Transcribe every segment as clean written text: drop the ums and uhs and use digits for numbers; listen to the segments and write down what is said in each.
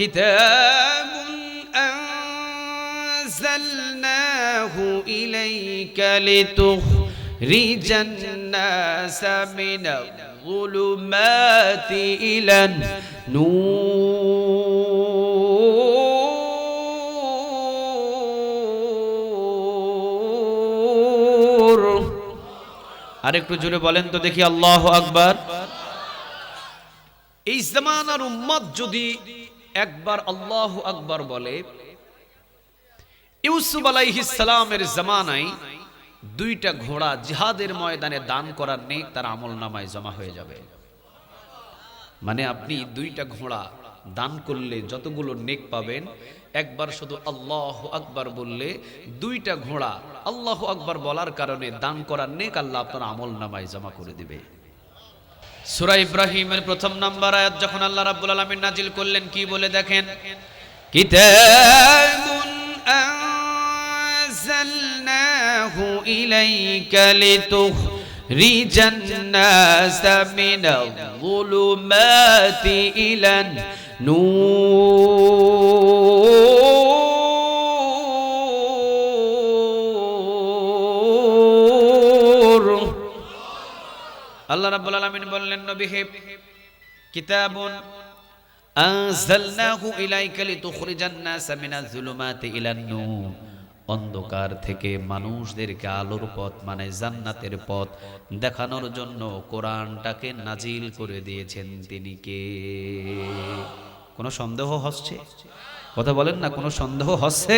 কিতাবুন আনজালনাহু ইলাইকা লিতুখরিজান নাসা মিনাল যুলুমাতি ইলান নূর। আরেকটু জোরে বলেন তো দেখি, আল্লাহু আকবার। এই জামানার উম্মত যদি একবার আল্লাহু আকবার বলে, ইউসুফ আলাইহিস সালামের জামানায় দুইটা ঘোড়া জিহাদের ময়দানে দান করার নেক তার আমলনামায় জমা হয়ে যাবে। মানে আপনি দুইটা ঘোড়া দান করলে যতগুলো নেক পাবেন, একবার শুধু আল্লাহু আকবার বললে দুইটা ঘোড়া আল্লাহু আকবার বলার কারণে দান করার নেক আল্লাহ আপনার আমলনামায় জমা করে দিবে। সূরা ইব্রাহিমের প্রথম নাম্বার আয়াত যখন আল্লাহ রাব্বুল আলামিন নাজিল করলেন, কি বলে দেখেন, কিতাবুন আনজালনাহু ইলাইকা লিতুখরিজান নাসা মিনাল যুলুমাতি ইলান নূর। আল্লাহ রাব্বুল আলামিন বললেন, নবী হে, কিতাবুন আনজালনাহু ইলাইকা লিতুখরিজান নাসা মিনাজ যুলুমাতি ইলান নূর, অন্ধকার থেকে মানুষদেরকে আলোর পথ মানে জান্নাতের পথ দেখানোর জন্য কোরআনটাকে নাজিল করে দিয়েছেন তিনি কে? কোনো সন্দেহ হচ্ছে? কথা বলেন না, কোনো সন্দেহ হচ্ছে?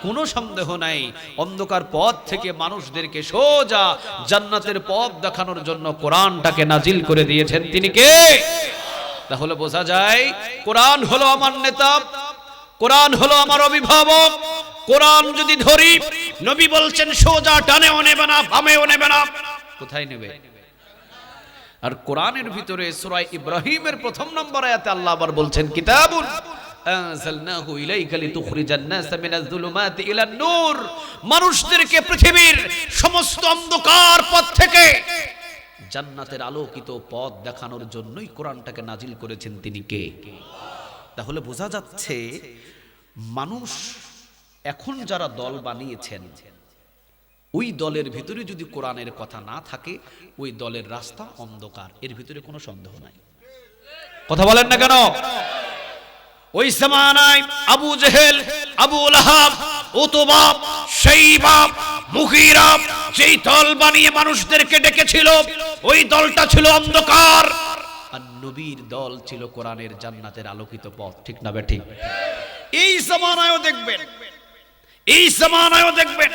কোনো সন্দেহ নাই, অন্ধকার পথ থেকে মানুষদেরকে সোজা জান্নাতের পথ দেখানোর জন্য কোরআনটাকে নাজিল করে দিয়েছেন তিনি কে? তাহলে বোঝা যায় কোরআন হলো আমার নেতা, কোরআন হলো আমার অভিভাবক। কোরআন যদি ধরি, নবী বলছেন সোজা টানেও নেবে না, বামেও নেবে না, কোথায় নেবে? আর কোরআনের ভিতরে সূরা ইব্রাহিমের প্রথম নম্বর আয়াতে আল্লাহ আবার বলছেন, কিতাবুন আনজালনাহু ইলাইকা লিতুখরিজান নাসা মিনাজ যুলুমাতি ইলান নূর, মানুষদেরকে পৃথিবীর সমস্ত অন্ধকার পথ থেকে জান্নাতের আলোকিত পথ দেখানোর জন্যই কোরআনটাকে নাজিল করেছেন তিনি কে? তাহলে বোঝা যাচ্ছে মানুষ এখন যারা দল বানিয়েছেন, ওই দলের ভিতরে যদি কোরআনের কথা না থাকে, ওই দলের রাস্তা অন্ধকার, এর ভিতরে কোনো সন্দেহ নাই। কথা বলেন না কেন? ওই জামানায় Abu Jahl, Abu Lahab, Utba, শাইবা, মুগীরা যেই দল বানিয়ে মানুষদেরকে ডেকেছিল, ওই দলটা ছিল অন্ধকার, আর নবীর দল ছিল কোরআনের জান্নাতের আলোকিত পথ। ঠিক না বেঠিক? এই জামানায়ও দেখবেন, এই জামানায়ও দেখবেন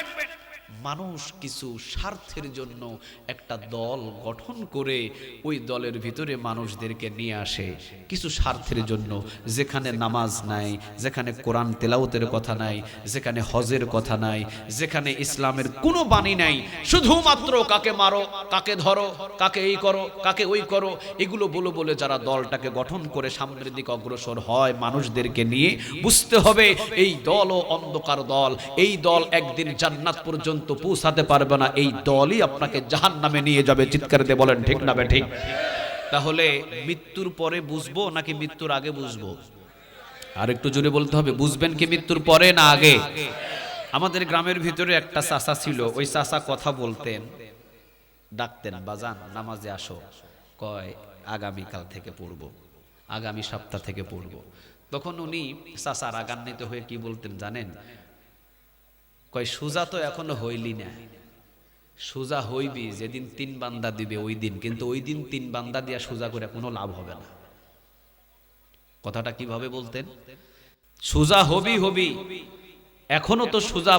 মানুষ কিছু স্বার্থের জন্য একটা দল গঠন করে ওই দলের ভিতরে মানুষদেরকে নিয়ে আসে কিছু স্বার্থের জন্য, যেখানে নামাজ নাই, যেখানে কোরআন তেলাওয়াতের কথা নাই, যেখানে হজের কথা নাই, যেখানে ইসলামের কোনো বাণী নাই, শুধুমাত্র কাকে মারো, কাকে ধরো, কাকে এই করো, কাকে ওই করো, এগুলো বলে বলে যারা দলটাকে গঠন করে সামনের দিকে অগ্রসর হয় মানুষদেরকে নিয়ে, বুঝতে হবে এই দলও অন্ধকার দল, এই দল একদিন জান্নাত পর্যন্ত পৌঁছাতে পারবে না, এই দলই আপনাকে জাহান্নামে নিয়ে যাবে। চিৎকার দিয়ে বলেন ঠিক না বেঠিক? তাহলে মৃত্যুর পরে বুঝবো নাকি মৃত্যুর আগে বুঝবো? আর একটু জোরে বলতে হবে, বুঝবেন কি মৃত্যুর পরে না আগে? আমাদের গ্রামের ভিতরে একটা চাচা ছিল, ওই চাচা কথা বলতেন, ডাকতেন, বাজান নামাজে আসো, কয় আগামীকাল থেকে পড়বো, আগামী সপ্তাহ থেকে পড়বো। তখন উনি চাচা রাগান্বিত হয়ে কি বলতেন জানেন? কয় সুজা তো এখনো হইলি না, সুজা হইবি যেদিন 3 বান্দা দিবে ওই দিন, কিন্তু ওই দিন 3 বান্দা দিয়া সুজা করে কোনো লাভ হবে না। কথাটা কিভাবে বলতেন? সুজা হবি হবি, এখনো তো সুজা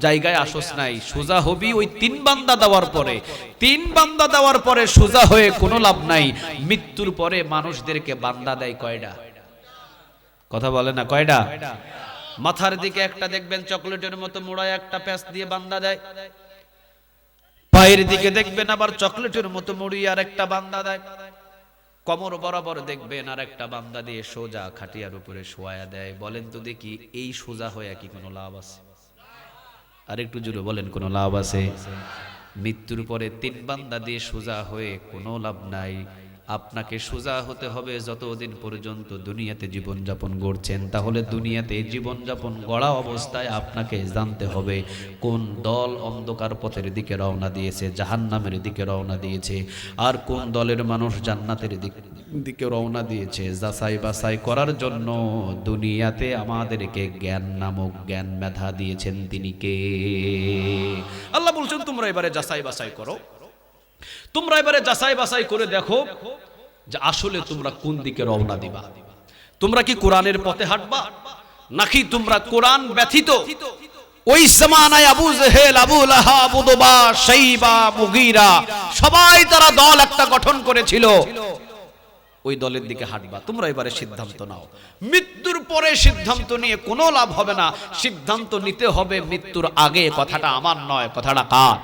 জায়গায় আসস নাই, সুজা হবি ওই 3 বান্দা দেওয়ার পরে, 3 বান্দা দেওয়ার পরে সুজা হয়ে কোনো লাভ নাই। মৃত্যুর পরে মানুষদেরকে বান্দা দেয় কয়টা? কথা বলে না, কয়টা? মাথার দিকে একটা দেখবেন চকলেটের মতো মোড়ায় একটা প্যাঁচ দিয়ে বান্দা দেয়, পায়ের দিকে দেখবেন আবার চকলেটের মতো মুড়িয়ে আর একটা বান্দা দেয়, কোমর বরাবর দেখবেন আর একটা বান্দা দিয়ে সোজা খাটিয়ার উপরে শোয়া দেয়। বলেন তো দেখি, এই সোজা হয়ে কি কোনো লাভ আছে? আর একটু জোরে বলেন, কোনো লাভ আছে? মৃত্যুর পরে 3 বান্দা দিয়ে সোজা হয়ে কোনো লাভ নাই। আপনাকে সোজা হতে হবে যতদিন পর্যন্ত দুনিয়াতে জীবনযাপন গড়ছেন। তাহলে দুনিয়াতে জীবনযাপন গড়া অবস্থায় আপনাকে জানতে হবে কোন দল অন্ধকার পথের দিকে রওনা দিয়েছে, জাহান্নামের দিকে রওনা দিয়েছে, আর কোন দলের মানুষ জান্নাতের দিকে রওনা দিয়েছে। যাচাই বাছাই করার জন্য দুনিয়াতে আমাদেরকে জ্ঞান নামক জ্ঞান মেধা দিয়েছেন তিনি কে? আল্লাহ বলছেন তোমরা এবারে যাচাই বাছাই করো, তোমরা এবারে যাচাই বাছাই করে দেখো যে আসলে তোমরা কোন দিকে রওনা দিবা। তোমরা কি কোরআনের পথে হাঁটবা, নাকি তোমরা কোরআন ব্যতীত ওই জামানায় Abu Jahl, Abu Lahab, Utba, শাইবা, মুগীরা সবাই তারা দল একটা গঠন করেছিল, ওই দলের দিকে হাঁটবা? তোমরা এবারে সিদ্ধান্ত নাও। মৃত্যুর পরে সিদ্ধান্ত নিয়ে কোনো লাভ হবে না, সিদ্ধান্ত নিতে হবে মৃত্যুর আগে। কথাটা আমার নয়, কথাটা কার?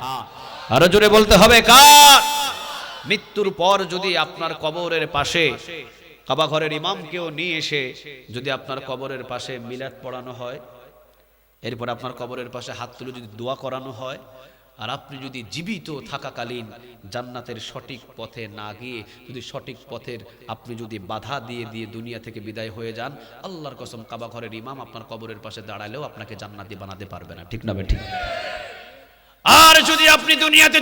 আরো জোরে বলতে হবে কার? মৃত্যুর পর যদি আপনার কবরের পাশে কাবা ঘরের ইমামকেও নিয়ে এসে যদি আপনার কবরের পাশে মিলাদ পড়ানো হয়, এরপর আপনার কবরের পাশে হাত তুলে যদি দোয়া করানো হয়, আর আপনি যদি জীবিত থাকাকালীন জান্নাতের সঠিক পথে না গিয়ে যদি সঠিক পথের আপনি যদি বাধা দিয়ে দিয়ে দুনিয়া থেকে বিদায় হয়ে যান, আল্লাহর কসম কাবা ঘরের ইমাম আপনার কবরের পাশে দাঁড়ালেও আপনাকে জান্নাতি বানাতে পারবে না। ঠিক না বে ঠিক? আর যদি আপনি দুনিয়াতে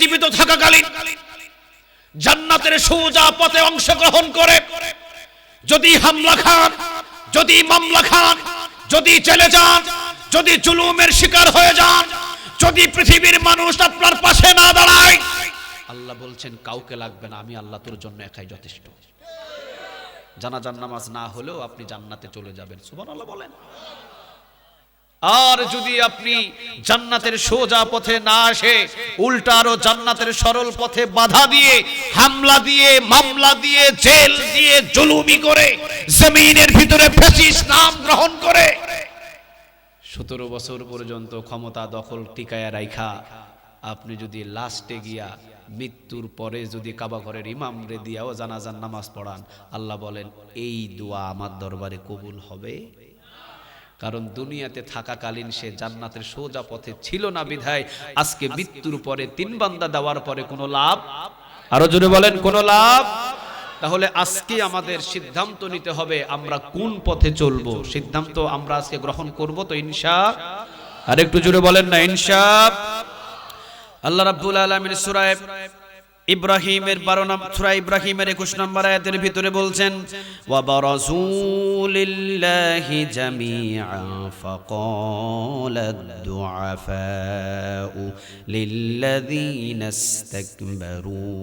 জীবিত থাকাকালীন জান্নাতের সোজা পথে অংশগ্রহণ করে যদি হামলা খান, যদি মামলা খান, যদি চলে যান, যদি জুলুমের শিকার হয়ে যান, যদি পৃথিবীর মানুষ আপনার পাশে না দাঁড়ায়, আল্লাহ বলছেন কাউকে লাগবে না, আমি আল্লাহ তোর জন্য একাই যথেষ্ট। জানাজার নামাজ না হলেও আপনি জান্নাতে চলে যাবেন। সুবহানাল্লাহ বলেন। আর যদি আপনি জান্নাতের সোজা পথে না আসে উল্টা আরো জান্নাতের সরল পথে বাধা দিয়ে, হামলা দিয়ে, মামলা দিয়ে, জেল দিয়ে, জুলুমি করে, জমিনের ভিতরে ফ্যাসিস্ট নাম গ্রহণ করে 17 বছর পর্যন্ত ক্ষমতা দখল টিকায়া রাইখা আপনি যদি লাস্টে গিয়া মৃত্যুর পরে যদি কাবা ঘরের ইমাম রে দিয়াও জানাজার নামাজ পড়ান, আল্লাহ বলেন এই দোয়া আমার দরবারে কবুল হবে। কারণ দুনিয়াতে থাকাকালীন সে জান্নাতের সোজা পথে ছিল না বিধায় আজকে মৃত্যুর পরে 3 বান্দা দেওয়ার পরে কোনো লাভ? আরো জোরে বলেন কোনো লাভ? তাহলে আজকে আমাদের সিদ্ধান্ত নিতে হবে আমরা কোন পথে চলবো। সিদ্ধান্ত আমরা আজকে গ্রহণ করব তো ইনশাআল্লাহ। আর একটু জোরে বলেন না ইনশাআল্লাহ। আল্লাহ রাব্বুল আলামিন সূরা ইব্রাহিমের 21 নম্বর আয়াতের ভিতরে বলছেন ওয়া বারাজু লিল্লাহি জামিআ ফাকালাদ দুআফাউ লিল্লাযীনা ইসতাকবারু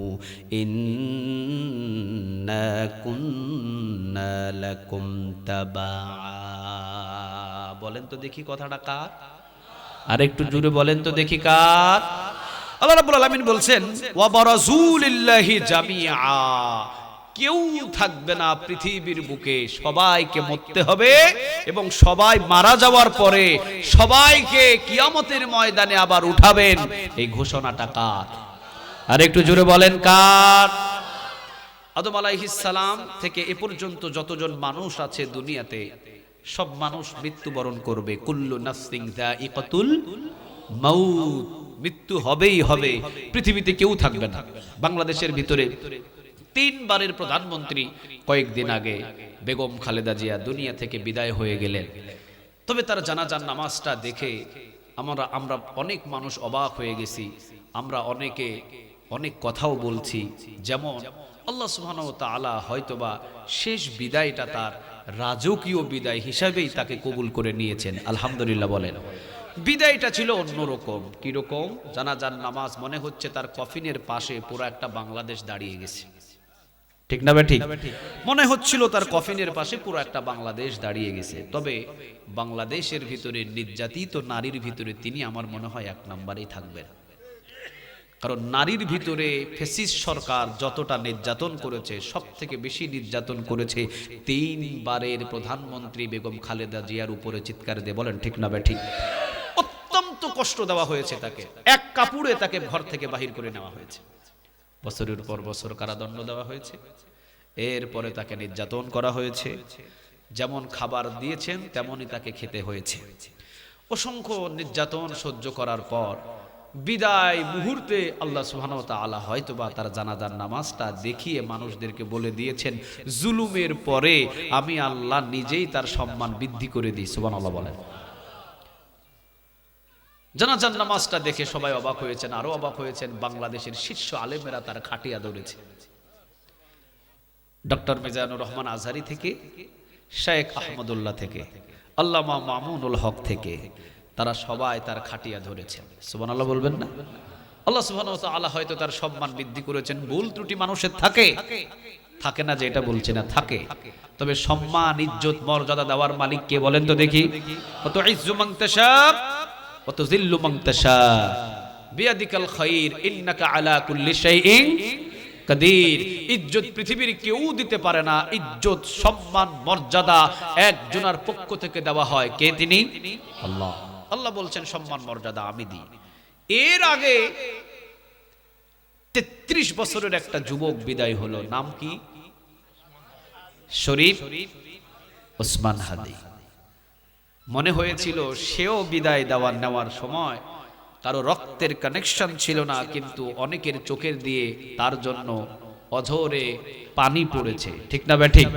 ইন্না কুন্না লাকুম তাবা। বলেন তো দেখি কথাটা কার? আর একটু জোরে বলেন তো দেখি কার? আল্লাহ রাব্বুল আলামিন বলছেন ওয়া বারাজু লিল্লাহি জামিআ, কেউ থাকবে না পৃথিবীর বুকে, সবাইকে মরতে হবে এবং সবাই মারা যাওয়ার পরে সবাইকে কিয়ামতের ময়দানে আবার উঠাবেন। এই ঘোষণাটা কার? আর একটু জোরে বলেন কার? আদম আলাইহিস সালাম থেকে এ পর্যন্ত যতজন মানুষ আছে দুনিয়াতে সব মানুষ মৃত্যুবরণ করবে। কুল্লু নাফসিন যায়িকাতুল মাউত, মৃত্যু হবেই হবে, পৃথিবীতে কেউ থাকবে না। বাংলাদেশের ভিতরে 3 বারের প্রধানমন্ত্রী কয়েকদিন আগে বেগম খালেদা জিয়া দুনিয়া থেকে বিদায় হয়ে গেলেন। তবে তার জানাজার নামাজটা দেখে আমরা অনেক মানুষ অবাক হয়ে গেছি। আমরা অনেকে অনেক কথাও বলছি, যেমন আল্লাহ সুবহানাহু ওয়া তাআলা হয়তোবা শেষ বিদায়টা তার রাজকীয় বিদায় হিসাবেই তাকে কবুল করে নিয়েছেন। আলহামদুলিল্লাহ বলেন। বিদায়টা ছিল অন্যরকম। কিরকম? জানাজার নামাজ মনে হচ্ছে তার কফিনের পাশে পুরো একটা বাংলাদেশ দাঁড়িয়ে গেছে। ঠিক না ঠিক? মনে হচ্ছিল তার কফিনের পাশে পুরো একটা বাংলাদেশ দাঁড়িয়ে গেছে। তবে বাংলাদেশের ভিতরে নির্যাতিত নারীর ভিতরে তিনি আমার মনে হয় 1 নম্বরেই থাকবেন। কারণ নারীর ভিতরে ফ্যাসিস্ট সরকার যতটা নির্যাতন করেছে, সব থেকে বেশি নির্যাতন করেছে 3 বারের প্রধানমন্ত্রী বেগম খালেদা জিয়ার উপরে। চিৎকার দিয়ে বলেন ঠিক না ঠিক? অত্যন্ত কষ্ট দেওয়া হয়েছে তাকে, এক কাপড়ে তাকে ঘর থেকে বাহির করে নেওয়া হয়েছে, বছরের পর বছর কারাদণ্ড দেওয়া হয়েছে, এরপরে তাকে নির্যাতন করা হয়েছে। যেমন খাবার দিয়েছেন তেমনই তাকে খেতে হয়েছে। অসংখ্য নির্যাতন সহ্য করার পর বিদায় মুহূর্তে আল্লাহ সুবহানাহু ওয়া তাআলা হয়তোবা তার জানাজার নামাজটা দেখিয়ে মানুষদেরকে বলে দিয়েছেন, জুলুমের পরে আমি আল্লাহ নিজেই তার সম্মান বৃদ্ধি করে দিই। সুবহানাল্লাহ বলেন। জানাজার নামাজটা দেখে সবাই অবাক হয়েছেন, আরো অবাক হয়েছেন বাংলাদেশের শীর্ষ আলেমেরা তার খাটিয়া ধরেছে। ডক্টর মিজানুর রহমান আজহারি থেকে, শেখ আহমদুল্লাহ থেকে, আল্লামা মামুনুল হক থেকে, তারা সবাই তার খাটিয়া ধরেছেন। সুবহানাল্লাহ বলবেন না? আল্লাহ সুবহানাহু ওয়া তাআলা হয়তো তার সম্মান বৃদ্ধি করেছেন। ভুল ত্রুটি মানুষের থাকে, থাকে না যে এটা বলছে না, থাকে। তবে সম্মান, ইজ্জত, মর্যাদা দেওয়ার মালিক কে বলেন তো দেখি? কত ইজ্জু মান তাশা ওয়া তুযিল্লু মান তাশা বিয়াদিকাল খায়র ইন্নাকা আলা কুল্লি শাইইন কাদির। ইজ্জত পৃথিবীর কেউ দিতে পারে না। ইজ্জত, সম্মান, মর্যাদা একজনের পক্ষ থেকে দেওয়া হয়। কে তিনি? আল্লাহ। আল্লাহ বলছেন সম্মান মর্যাদা আমি দিই। এর আগে 33 বছরের একটা যুবক বিদায় হলো, নাম কি? শরীফ ওসমান হাদি। মনে হয়েছিল সেও বিদায় নেওয়ার সময় কারো রক্তের কানেকশন ছিল না, কিন্তু অনেকের চোখের দিয়ে তার জন্য অঝরে পানি পড়েছে। ঠিক না বেঠিক?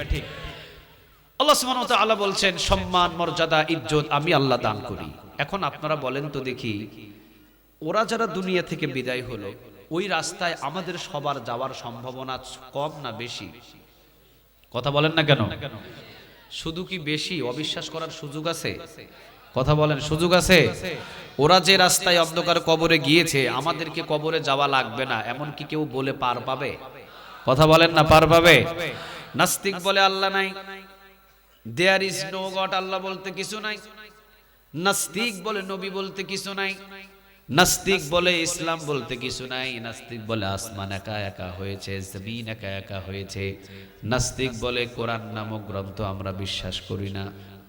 আল্লাহ সুবহানাহু ওয়া তাআলা বলছেন সম্মান, মর্যাদা, ইজ্জত আমি আল্লাহ দান করি। এখন আপনারা বলেন তো দেখি, ওরা যারা দুনিয়া থেকে বিদায় হলো, ওই রাস্তায় আমাদের সবার যাওয়ার সম্ভাবনা কম না বেশি? কথা বলেন না কেন? শুধু কি বেশি? অবিশ্বাস করার সুযোগ আছে? কথা বলেন, সুযোগ আছে? ওরা যে রাস্তায় অন্ধকার কবরে গিয়েছে, আমাদেরকে কবরে যাওয়া লাগবে না, এমন কি কেউ বলে পার পাবে? কথা বলেন না, পার পাবে? নাস্তিক বলে আল্লাহ নাই, দেয়ার ইজ নো গড, আল্লাহ বলতে কিছু নাই। নাস্তিক বলে নবী বলতে কিছু নাই। নাস্তিক বলে ইসলাম বলতে কিছু নাই। নাস্তিক বলে আসমান একা একা হয়েছে, জমিন একা একা হয়েছে। নাস্তিক বলে কোরআন নামক গ্রন্থ আমরা বিশ্বাস করি না,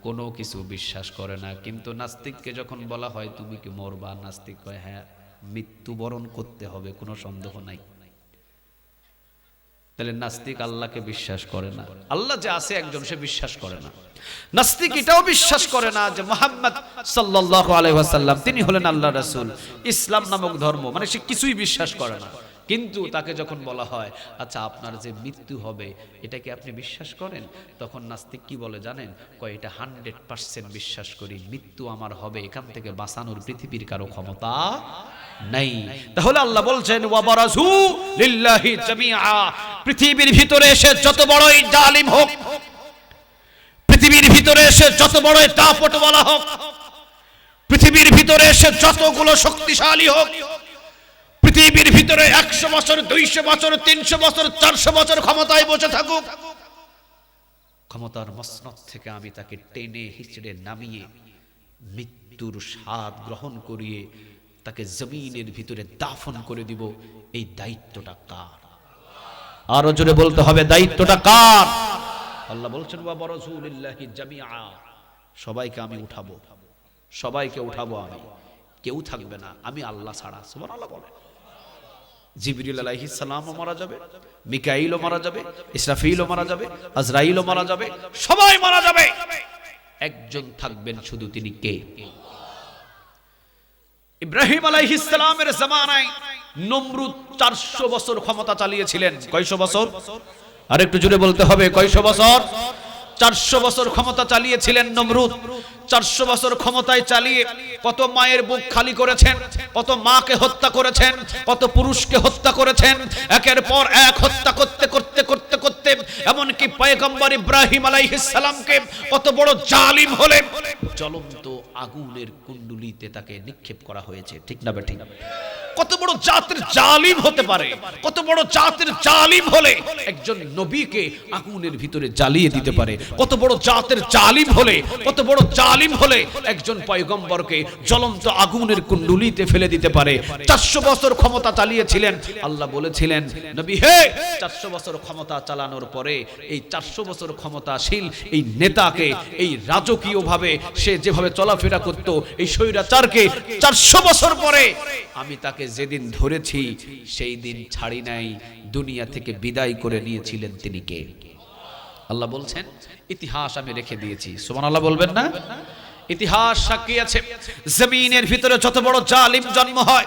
কোনো কিছু বিশ্বাস করে না। কিন্তু নাস্তিককে যখন বলা হয় তুমি কি মরবা, নাস্তিক কয় হ্যাঁ মৃত্যুবরণ করতে হবে, কোনো সন্দেহ নাই। তাহলে নাস্তিক আল্লাহকে বিশ্বাস করে না, আল্লাহ যে আছে একজন সে বিশ্বাস করে না। নাস্তিক এটাও বিশ্বাস করে না যে মুহাম্মদ সাল্লাল্লাহু আলাইহি ওয়াসাল্লাম তিনি হলেন আল্লাহর রাসূল, ইসলাম নামক ধর্ম, মানে সে কিছুই বিশ্বাস করে না। কিন্তু তাকে যখন বলা হয় আচ্ছা আপনার যে মৃত্যু হবে এটা কি আপনি বিশ্বাস করেন, তখন নাস্তিক কি বলে জানেন? কয় এটা 100% বিশ্বাস করি, মৃত্যু আমার হবে, এখান থেকে বাঁচানোর পৃথিবীর কারো ক্ষমতা নাই। তাহলে আল্লাহ বলছেন ওয়াবারাজু লিল্লাহি জামিআ, পৃথিবীর ভিতরে এসে যত বড়ই জালিম হোক, পৃথিবীর ভিতরে এসে যত বড়ই দাপটওয়ালা হোক, পৃথিবীর ভিতরে এসে যতগুলো শক্তিশালী হোক, পৃথিবীর ভিতরে 100 বছর 200 বছর 300 বছর 400 বছর ক্ষমতায় বসে থাকুক, ক্ষমতার মসনদ থেকে আমি তাকে টেনে হিচড়ে নামিয়ে মৃত্যুর স্বাদ গ্রহণ করিয়ে তাকে জমিনের ভিতরে দাফন করে দিব। এই দায়িত্বটা কার? আরো জোরে বলতে হবে, দায়িত্বটা কার? আল্লাহ বলছেন ওয়া বারাজুলিল্লাহি জামিআ, সবাইকে আমি উঠাবো, সবাইকে উঠাবো আমি, কেউ থাকবে না আমি আল্লাহ ছাড়া। সুবহানাল্লাহ বলেন। জিবরিল আলাইহিস সালামও মারা যাবে, মিকাঈলও মারা যাবে, ইসরাফিলও মারা যাবে, আজরাইলও মারা যাবে, সবাই মারা যাবে, একজন থাকবেন শুধু, তিনি কে? ইব্রাহিম আলাইহিস সালামের জামানায় নমরুদ 400 বছর ক্ষমতা চালিয়েছিলেন। কয়শো বছর? আর একটু জোরে বলতে হবে, কয়শো বছর? 400 বছর ক্ষমতা চালিয়েছিলেন নমরুদ। 400 বছর ক্ষমতায় চালিয়ে কত মায়ের বুক খালি করেছেন, কত মাকে হত্যা করেছেন, কত পুরুষকে হত্যা করেছেন, একের পর এক হত্যা করতে করতে করতে করতে এমনকি পয়গম্বর ইব্রাহিম আলাইহিস সালামকে কত বড় জালিম হলেন, জ্বলন্ত আগুনের কুণ্ডুলিতে তাকে নিক্ষেপ করা হয়েছে। ঠিক না বেঠিক? কত বড় জাতের জালিম হতে পারে, কত বড় জাতের জালিম হলে একজন নবীকে আগুনের ভিতরে জ্বালিয়ে দিতে পারে, কত বড় জাতের জালিম হলে, কত বড় জালিম হলে একজন পয়গম্বরকে জ্বলন্ত আগুনের কুণ্ডুলিতে ফেলে দিতে পারে। 400 বছর ক্ষমতা চালিয়েছিলেন। আল্লাহ বলেছিলেন নবী হে, 400 বছর ক্ষমতা চালানোর পরে এই 400 বছর ক্ষমতাশীল এই নেতাকে, এই রাজকীয় ভাবে সে যেভাবে চলাফেরা করত, এই স্বৈরাচারকে 400 বছর পরে আমি তাকে যেদিন ধরেছি সেই দিন ছাড়ি নাই, দুনিয়া থেকে বিদায় করে নিয়েছিলেন তিনি কে? আল্লাহ বলছেন ইতিহাস আমি রেখে দিয়েছি। সুবহানাল্লাহ বলবেন না? ইতিহাস সাক্ষী আছে, জমিনের ভিতরে যত বড় জালিম জন্ম হয়,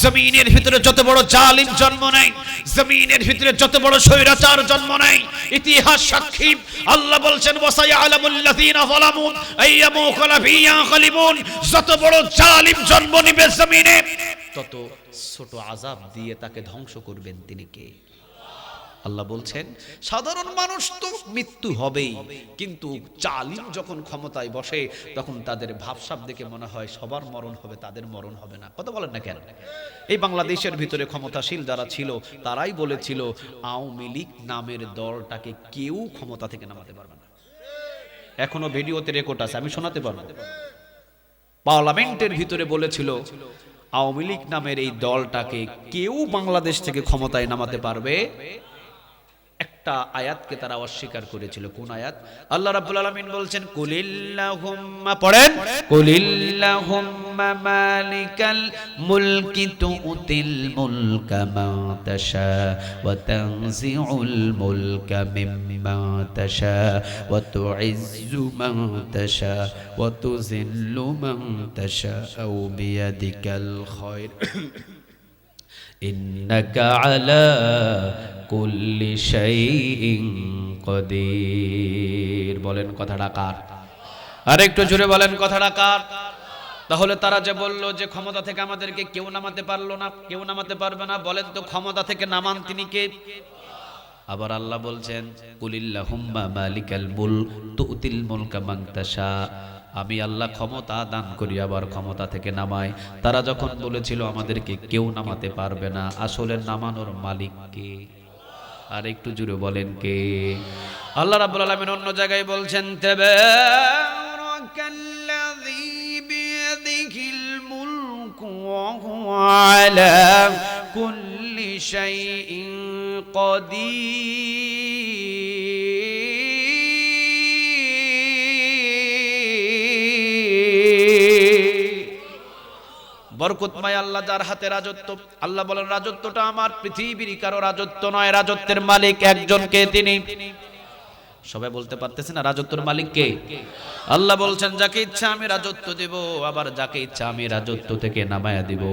জমিনের ভিতরে যত বড় জালিম জন্ম নেয়, জমিনের ভিতরে যত বড় স্বৈরাচার জন্ম নেয়, ইতিহাস সাক্ষী। আল্লাহ বলছেন ওয়াসায়ালামুল্লাযীনা যালামু আইয়ামু খালাবিয়ানকালিবুন, যত বড় জালিম জন্ম নিবে জমিনে তত ছোট আযাব দিয়ে তাকে ধ্বংস করবেন তিনি কে? আল্লাহ বলছেন সাধারণ মানুষ তো মৃত্যু হবেই, কিন্তু জালিম যখন ক্ষমতায় বসে তখন তাদের ভাবসাব দেখে মনে হয় সবার মরণ হবে, তাদের মরণ হবে না। কথা বলেন না কেন? এই বাংলাদেশের ভিতরে ক্ষমতাশীল যারা ছিল তারাই বলেছিল আওয়ামী লীগ নামের দলটাকে কেউ ক্ষমতা থেকে নামাতে পারবে না। এখনো ভিডিওতে রেকর্ড আছে, আমি শোনাতে পারবো। পার্লামেন্টের ভিতরে বলেছিল আওয়ামী লীগ নামের এই দলটাকে কেউ বাংলাদেশ থেকে ক্ষমতায় নামাতে পারবে। একটা আয়াতকে তারা অস্বীকার করেছিল। কোন আয়াত? আল্লাহ রাব্বুল আলামিন বলছেন কুলিল্লাহুম্মা, পড়েন, কুলিল্লাহুম্মা মালিকাল মুলকি তুতিল মুলকা মা তাশা ওয়া তানজিউল মুলকা মিম্মা তাশা ওয়া তুইজ্জু মান তাশা ওয়া তুযিল্লু মান তাশা বিয়াদিকাল খায়র ইন্নাকা আলা কুল্লি শাইইন কাদির। বলেন কথাটা কার? আর একটু জোরে বলেন কথাটা কার? তাহলে তারা যে বলল যে ক্ষমতা থেকে আমাদেরকে কেউ নামাতে পারলো না, কেউ নামাতে পারবে না, বলেন তো ক্ষমতা থেকে নামান তিনি কে? আবার আল্লাহ বলছেন কুলিল্লাহুম্মা মালিকাল মুলক তুতিল মুলকা মান তাশা, আমি আল্লাহ ক্ষমতা দান করি আবার ক্ষমতা থেকে নামাই। তারা যখন বলেছিল আমাদেরকে কেউ নামাতে পারবে না, আসলে নামানোর মালিক কে? আর একটু জুড়ে বলেন কে? আল্লাহ রাব্বুল আলামিন অন্য জায়গায় বলছেন তাবারাকাল্লাযী বিয়াদিহিল মুলকু ওয়া হুয়া আলা কুল্লি শাইইন বরকতময় আল্লাহ যার হাতে রাজত্ব। আল্লাহ বলেন রাজত্বটা আমার, পৃথিবীর কারো রাজত্ব নয়, রাজত্বের মালিক একজনকে, তিনি। সবাই বলতে পারতেছে না রাজত্বের মালিক কে? আল্লাহ বলছেন যাকে ইচ্ছা আমি রাজত্ব দেব, আবার যাকে ইচ্ছা আমি রাজত্ব থেকে নামায়া দিব।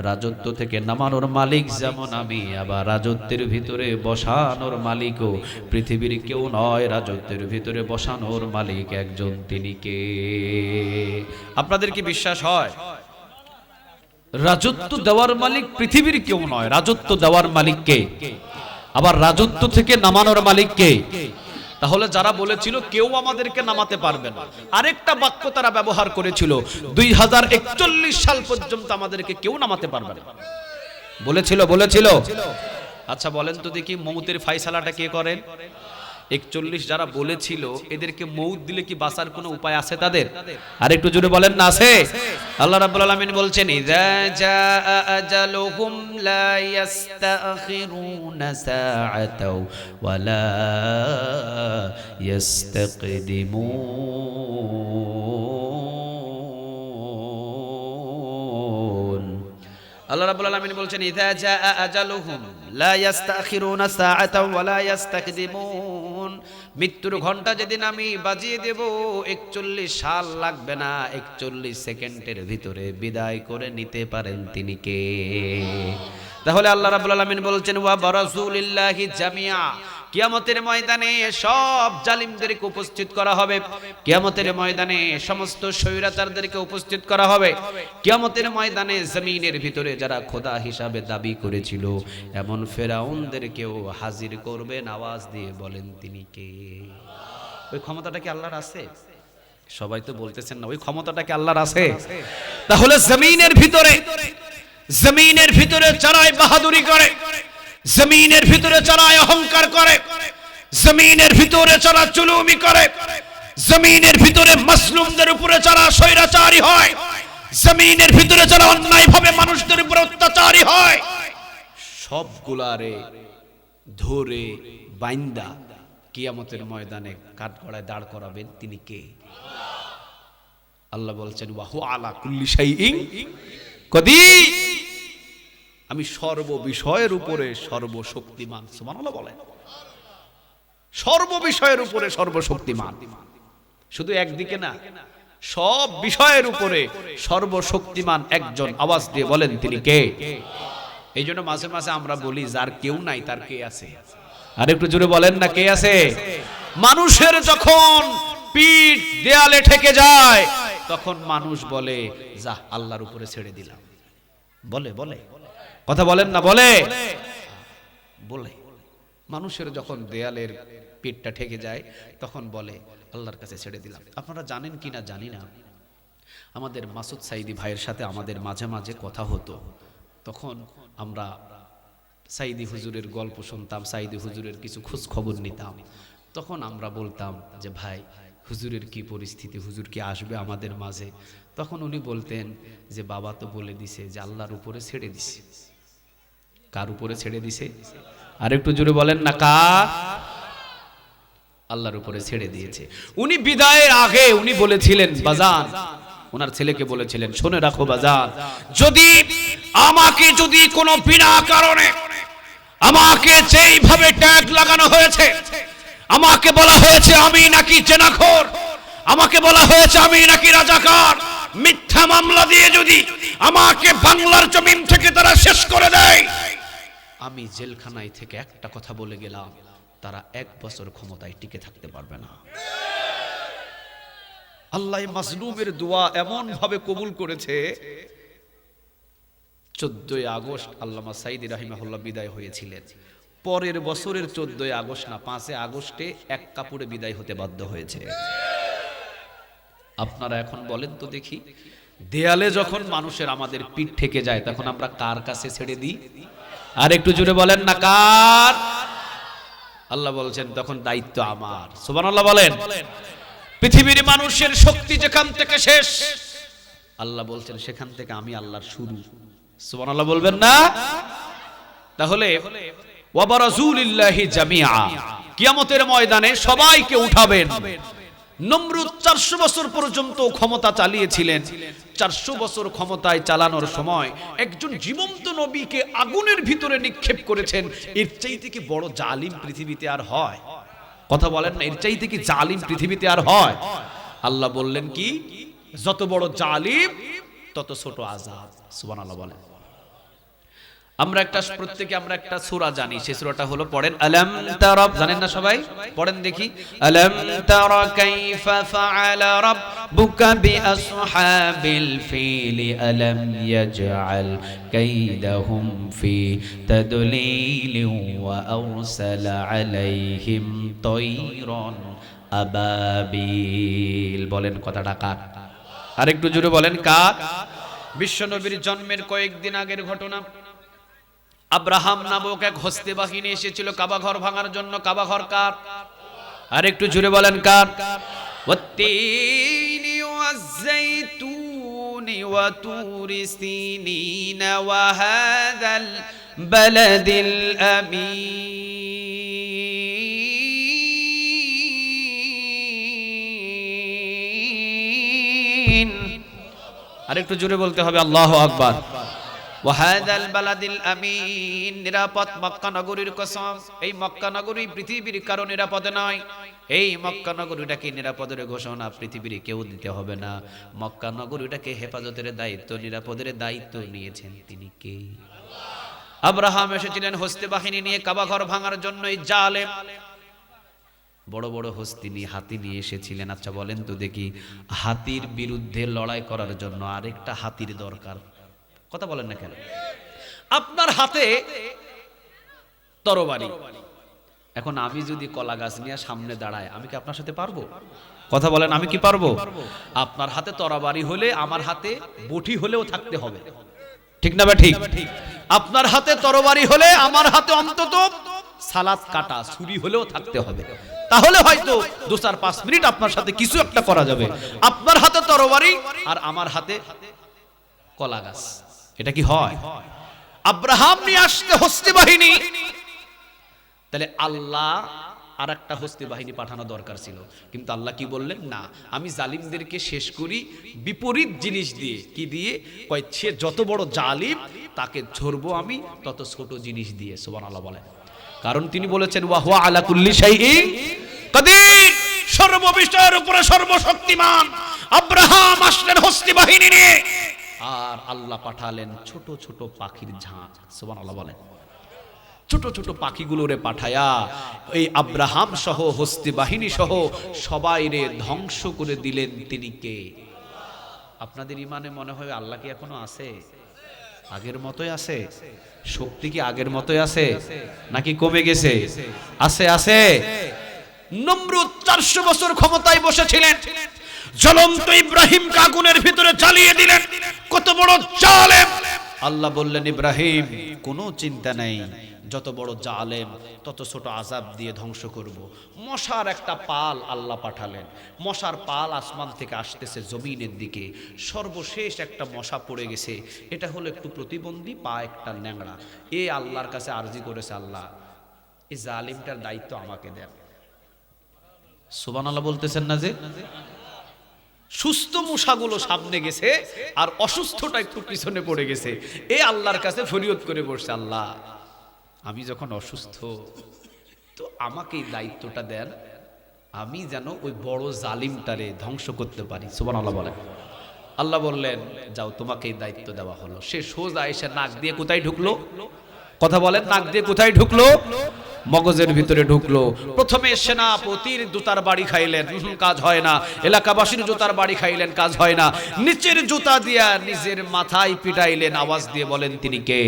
রাজত্ব থেকে নামানোর মালিক যেমন আমি, আবার রাজত্বের ভিতরে বসানোর মালিকও পৃথিবীর কেউ নয়, রাজত্বের ভিতরে বসানোর মালিক একজন, তিনি কে? আপনাদের কি বিশ্বাস হয় রাজত্ব দেওয়ার মালিক পৃথিবীর কেউ নয়, রাজত্ব দেওয়ার মালিক কে? আবার রাজত্ব থেকে নামানোর মালিক কে? তাহলে যারা বলেছিল কেউ আমাদেরকে নামাতে পারবে না, আরেকটা বাক্য তারা ব্যবহার করেছিল 2041 সাল পর্যন্ত আমাদেরকে কেউ নামাতে পারবে না বলেছিল। আচ্ছা বলেন তো দেখি মৌতের ফায়সালাটা কে করেন? 41 যারা বলেছিল এদেরকে মৌত দিলে কি বাঁচার কোনো উপায় আছে তাদের? আর একটু জোরে বলেন না আছে? আল্লাহ রাব্বুল আলামিন বলছেন ইযা জাআ আজালুহুম লা ইস্তাখিরুনা সাআতাও ওয়া লা ইস্তাকদিমুন। আল্লাহ রাব্বুল আলামিন বলছেন ইযা জাআ আজালুহুম লা ইস্তাখিরুনা সাআতাও ওয়া লা ইস্তাকদিমুন, মৃত্যুর ঘন্টা যেদিন আমি বাজিয়ে দেব 41 সাল লাগবে না, 41 সেকেন্ডের ভিতরে বিদায় করে নিতে পারেন তিনি কে? তাহলে আল্লাহ রাব্বুল আলামিন বলছেন ওয়া বারাসুলিল্লাহি জামিআ, কিয়ামতের ময়দানে সব জালিমদেরকে উপস্থিত করা হবে, কিয়ামতের ময়দানে সমস্ত স্বৈরাচারদেরকে উপস্থিত করা হবে, কিয়ামতের ময়দানে জমিনের ভিতরে যারা খোদা হিসাবে দাবি করেছিল এমন ফেরাউনদেরকেও হাজির করবেন। আওয়াজ দিয়ে বলেন তিনি কে? ওই ক্ষমতাটা কি আল্লাহর আছে? সবাই তো বলতেছেন না ওই ক্ষমতাটা কি আল্লাহর আছে? তাহলে জমিনের ভিতরে যারাই বাহাদুরি করে, জমিনের ভিতরে যারা অহংকার করে, জমিনের ভিতরে যারা জুলুমি করে, জমিনের ভিতরে মাসলুমদের উপরে যারা স্বৈরাচারী হয়, জমিনের ভিতরে যারা অন্যায়ভাবে মানুষদের উপর অত্যাচারী হয়, সবগুলারে ধরে বাইন্দা কিয়ামতের ময়দানে কাঠগড়ায় দাঁড় করাবেন তিনি কে? আল্লাহ বলছেন ওয়া হুয়া আলা কুল্লি শাইইন কাদির, আমি সর্ববিষয়ের উপরে সর্বশক্তিমান। সুবহানাল্লাহ বলেন, সর্ববিষয়ের উপরে সর্বশক্তিমান। শুধু একদিকে না, সব বিষয়ের উপরে সর্বশক্তিমান একজন, আওয়াজ দিয়ে বলেন তিনি কে? এই জন্য মাঝে মাঝে আমরা বলি যার কেউ নাই তার কে আছে। আর একটু জোরে বলেন না কে আছে? মানুষের যখন পিঠ দেয়ালে ঠেকে যায় তখন মানুষ বলে যা আল্লাহর উপরে ছেড়ে দিলাম। বলে বলে কথা বলেন না, বলে বলে মানুষের যখন দেয়ালের পিঠটা ঠেকে যায় তখন বলে আল্লাহর কাছে ছেড়ে দিলাম। আপনারা জানেন কিনা জানি না, আমাদের মাসুদ সাইদি ভাইয়ের সাথে আমাদের মাঝে মাঝে কথা হতো। তখন আমরা সাইদি হুজুরের গল্প শুনতাম, সাইদি হুজুরের কিছু খোঁজ খবর নিতাম। তখন আমরা বলতাম যে ভাই হুজুরের কি পরিস্থিতি, হুজুর কি আসবে আমাদের মাঝে? তখন উনি বলতেন যে বাবা তো বলে দিছে যে আল্লাহর উপরে ছেড়ে দিছে। কার উপরে ছেড়ে দিছে? আর একটু জোরে বলেন না কার? আল্লাহর উপরে ছেড়ে দিয়েছে। উনি বিদায়ের আগে উনি বলেছিলেন বাজান, ওনার ছেলেকে বলেছিলেন শুনে রাখো বাজান, যদি কোনো বিনা কারণে আমাকে যেইভাবে ট্যাগ লাগানো হয়েছে, আমাকে বলা হয়েছে আমি নাকি জেনাখোর, আমাকে বলা হয়েছে আমি নাকি রাজাকার, মিথ্যা মামলা দিয়ে যদি আমাকে বাংলার জমিন থেকে তারা শেষ করে দেয়, আমি জেলখানায় থেকে একটা কথা বলে গেলাম, তারা 1 বছর ক্ষমতায় টিকে থাকতে পারবে না। আল্লাহ মাজলুমের দোয়া এমন ভাবে কবুল করেছে। 14 আগস্ট আল্লামা সাইদি রাহিমাহুল্লাহ বিদায় হয়েছিলেন। পরের বছরের 14 আগস্ট না 5 আগস্টে এক কাপড়ে বিদায় হতে বাধ্য হয়েছে। আপনারা এখন বলেন তো দেখি, দেয়ালে যখন মানুষের আমাদের পিঠ ঠেকে যায় তখন আমরা কার কাছে ছেড়ে দিই? আর একটু জোরে বলেন না কার? আল্লাহ বলছেন তখন দায়িত্ব আমার। সুবহানাল্লাহ বলেন। পৃথিবীর মানুষের শক্তি যেখান থেকে শেষ, আল্লাহ বলছেন সেখান থেকে আমি আল্লাহর শুরু। সুবহানাল্লাহ বলবেন না? তাহলে ওয়াবারাজুলিল্লাহি জামিআ, কিয়ামতের ময়দানে সবাইকে উঠাবেন। নমরুদ 400 বছর পর্যন্ত ক্ষমতা চালিয়েছিলেন। 400 বছর ক্ষমতায় চালানোর সময় একজন জীবন্ত নবীকে আগুনের ভিতরে নিক্ষেপ করেছেন। এর চাইতে কি বড় জালিম পৃথিবীতে আর হয়? কথা বলেন না, এর চাইতে কি জালিম পৃথিবীতে আর হয়? আল্লাহ বললেন কি, যত বড় জালিম তত ছোট আযাব। সুবহানাল্লাহ বলেন। প্রত্যেকে আমরা একটা সূরা জানি, সেই সূরাটা হলো পড়েন আলাম তারা, জানেন না সবাই? পড়েন দেখি আলাম তারা কাইফা ফাআলা রাব্বুকা বিআসহাবিল ফিল আলাম ইয়াজআল কাইদাহুম ফি তাদলিল ওয়া আরসালা আলাইহিম তায়রান আবাবিল। বলেন কথাটা কার? আরেকটু জোরে বলেন কার? বিশ্বনবীর জন্মের কয়েকদিন আগের ঘটনা। আব্রাহাম নামক এক হস্তি বাহিনী এসেছিল কাবা ঘর ভাঙার জন্য। কাবা ঘর কার? আর একটু জুড়ে বলেন কার? ওয়াত্তিনি ওয়াজ্জাইতুনি ওয়া তুরি সিনিন ওয়া হাযাল বালাদিল আমিন। আর একটু জুড়ে বলতে হবে আল্লাহু আকবার। ওয়াহাদাল বালাদিল আমিন, নিরাপদ মক্কা নগরীর কসম। এই মক্কা নগরী পৃথিবীর কারো নিরাপদ নয়। এই মক্কা নগরীটাকে নিরাপদের ঘোষণা পৃথিবীর কেউ দিতে হবে না। মক্কা নগরীটাকে হেফাজতের দায়িত্ব, নিরাপদের দায়িত্ব নিয়েছেন তিনি কে? আব্রাহাম এসেছিলেন হস্তি বাহিনী নিয়ে কাবা ঘর ভাঙার জন্য। এই জালেম বড় বড় হস্তি নিয়ে, হাতি নিয়ে এসেছিলেন। আচ্ছা বলেন তো দেখি, হাতির বিরুদ্ধে লড়াই করার জন্য আরেকটা হাতির দরকার। কথা বলেন না কেন? আপনার হাতে তরবারি, এখন আমি যদি কলা গাছ নিয়ে সামনে দাঁড়ায়, আমি কি আপনার সাথে পারবো? কথা বলেন, আমি কি পারবো? আপনার হাতে তরবারি হলে আমার হাতে বটি হলেও থাকতে হবে, ঠিক না? ঠিক। আপনার হাতে তরবারি হলে আমার হাতে অন্তত সালাত কাটা ছুরি হলেও থাকতে হবে। তাহলে হয়তো 2-4-5 মিনিট আপনার সাথে কিছু একটা করা যাবে। আপনার হাতে তরবারি আর আমার হাতে কলা গাছ, এটা কি হয়? আব্রাহাম নিয়ে আসতে হস্তি বাহিনী, তাহলে আল্লাহ আর একটা হস্তি বাহিনী পাঠানো দরকার ছিল। কিন্তু আল্লাহ কি বললেন? না, আমি জালিমদেরকে শেষ করি বিপরীত জিনিস দিয়ে। কি দিয়ে? কয় সে যত বড় জালিম তাকে ধরবো আমি তত ছোট জিনিস দিয়ে। সুবহানাল্লাহ বলেন। কারণ তিনি বলেছেন ওয়া হুয়া আলা কুল্লি শাইইন কাদির, সর্ববিষয়ের উপরে সর্বশক্তিমান। আব্রাহাম আসলেন হস্তি বাহিনী নিয়ে, আর আল্লাহ পাঠালেন ছোট ছোট পাখির ঝাঁক। সুবহানাল্লাহ বলেন। ছোট ছোট পাখিগুলোরে পাঠায়া এই আব্রাহাম সহ হস্তি বাহিনী সহ সবাইরে ধ্বংস করে দিলেন। তিনি কে? আপনাদের ইমানে মনে হয় আল্লাহ কি এখনো আছে? আগের মতোই আছে? শক্তি কি আগের মতোই আছে নাকি কমে গেছে? আছে, আছে। নমরুদ 400 বছর ক্ষমতায় বসেছিলেন, জ্বলন্ত ইব্রাহিমকে আগুনের ভিতরে জ্বালিয়ে দিলেন। কত বড় জালেম! আল্লাহ বললেন, ইব্রাহিম কোনো চিন্তা নেই, যত বড় জালেম তত ছোট আযাব দিয়ে ধ্বংস করব। মশার একটা পাল আল্লাহ পাঠালেন, মশার পাল আসমান থেকে আসতেছে জমিনের দিকে। সর্বশেষ একটা মশা পড়ে গেছে, এটা হলো একটু প্রতিবন্ধী, পা একটা ন্যাংড়া। এ আল্লাহর কাছে আরজি করেছে, আল্লাহ এই জালিমটার দায়িত্ব আমাকে দেন। সুবহানাল্লাহ বলতেছেন না? যে সুস্থ মশাগুলো সামনে গেছে আর অসুস্থটা একটু পিছনে পড়ে গেছে। এ আল্লাহর কাছে ফরিয়াদ করে বসছে, আল্লাহ আমি যখন অসুস্থ তো আমাকে এই দায়িত্বটা দেন, আমি যেন ওই বড় জালিমটারে ধ্বংস করতে পারি। সুবহানাল্লাহ বলেন। আল্লাহ বললেন, যাও, তোমাকে এই দায়িত্ব দেওয়া হলো। সে সোজা এসে নাক দিয়ে কোথায় ঢুকলো? কথা বলেন, নাক দিয়ে কোথায় ঢুকলো? মগজের ভিতরে ঢুকলো। প্রথমে সেনাপতির জুতার বাড়ি খাইলেন, কাজ হয় না। এলাকাবাসীর জুতার বাড়ি খাইলেন, কাজ হয় না। নিচের জুতা দিয়া নিজের মাথায় পিটাইলেন। আওয়াজ দিয়ে বলেন, তিনি কে?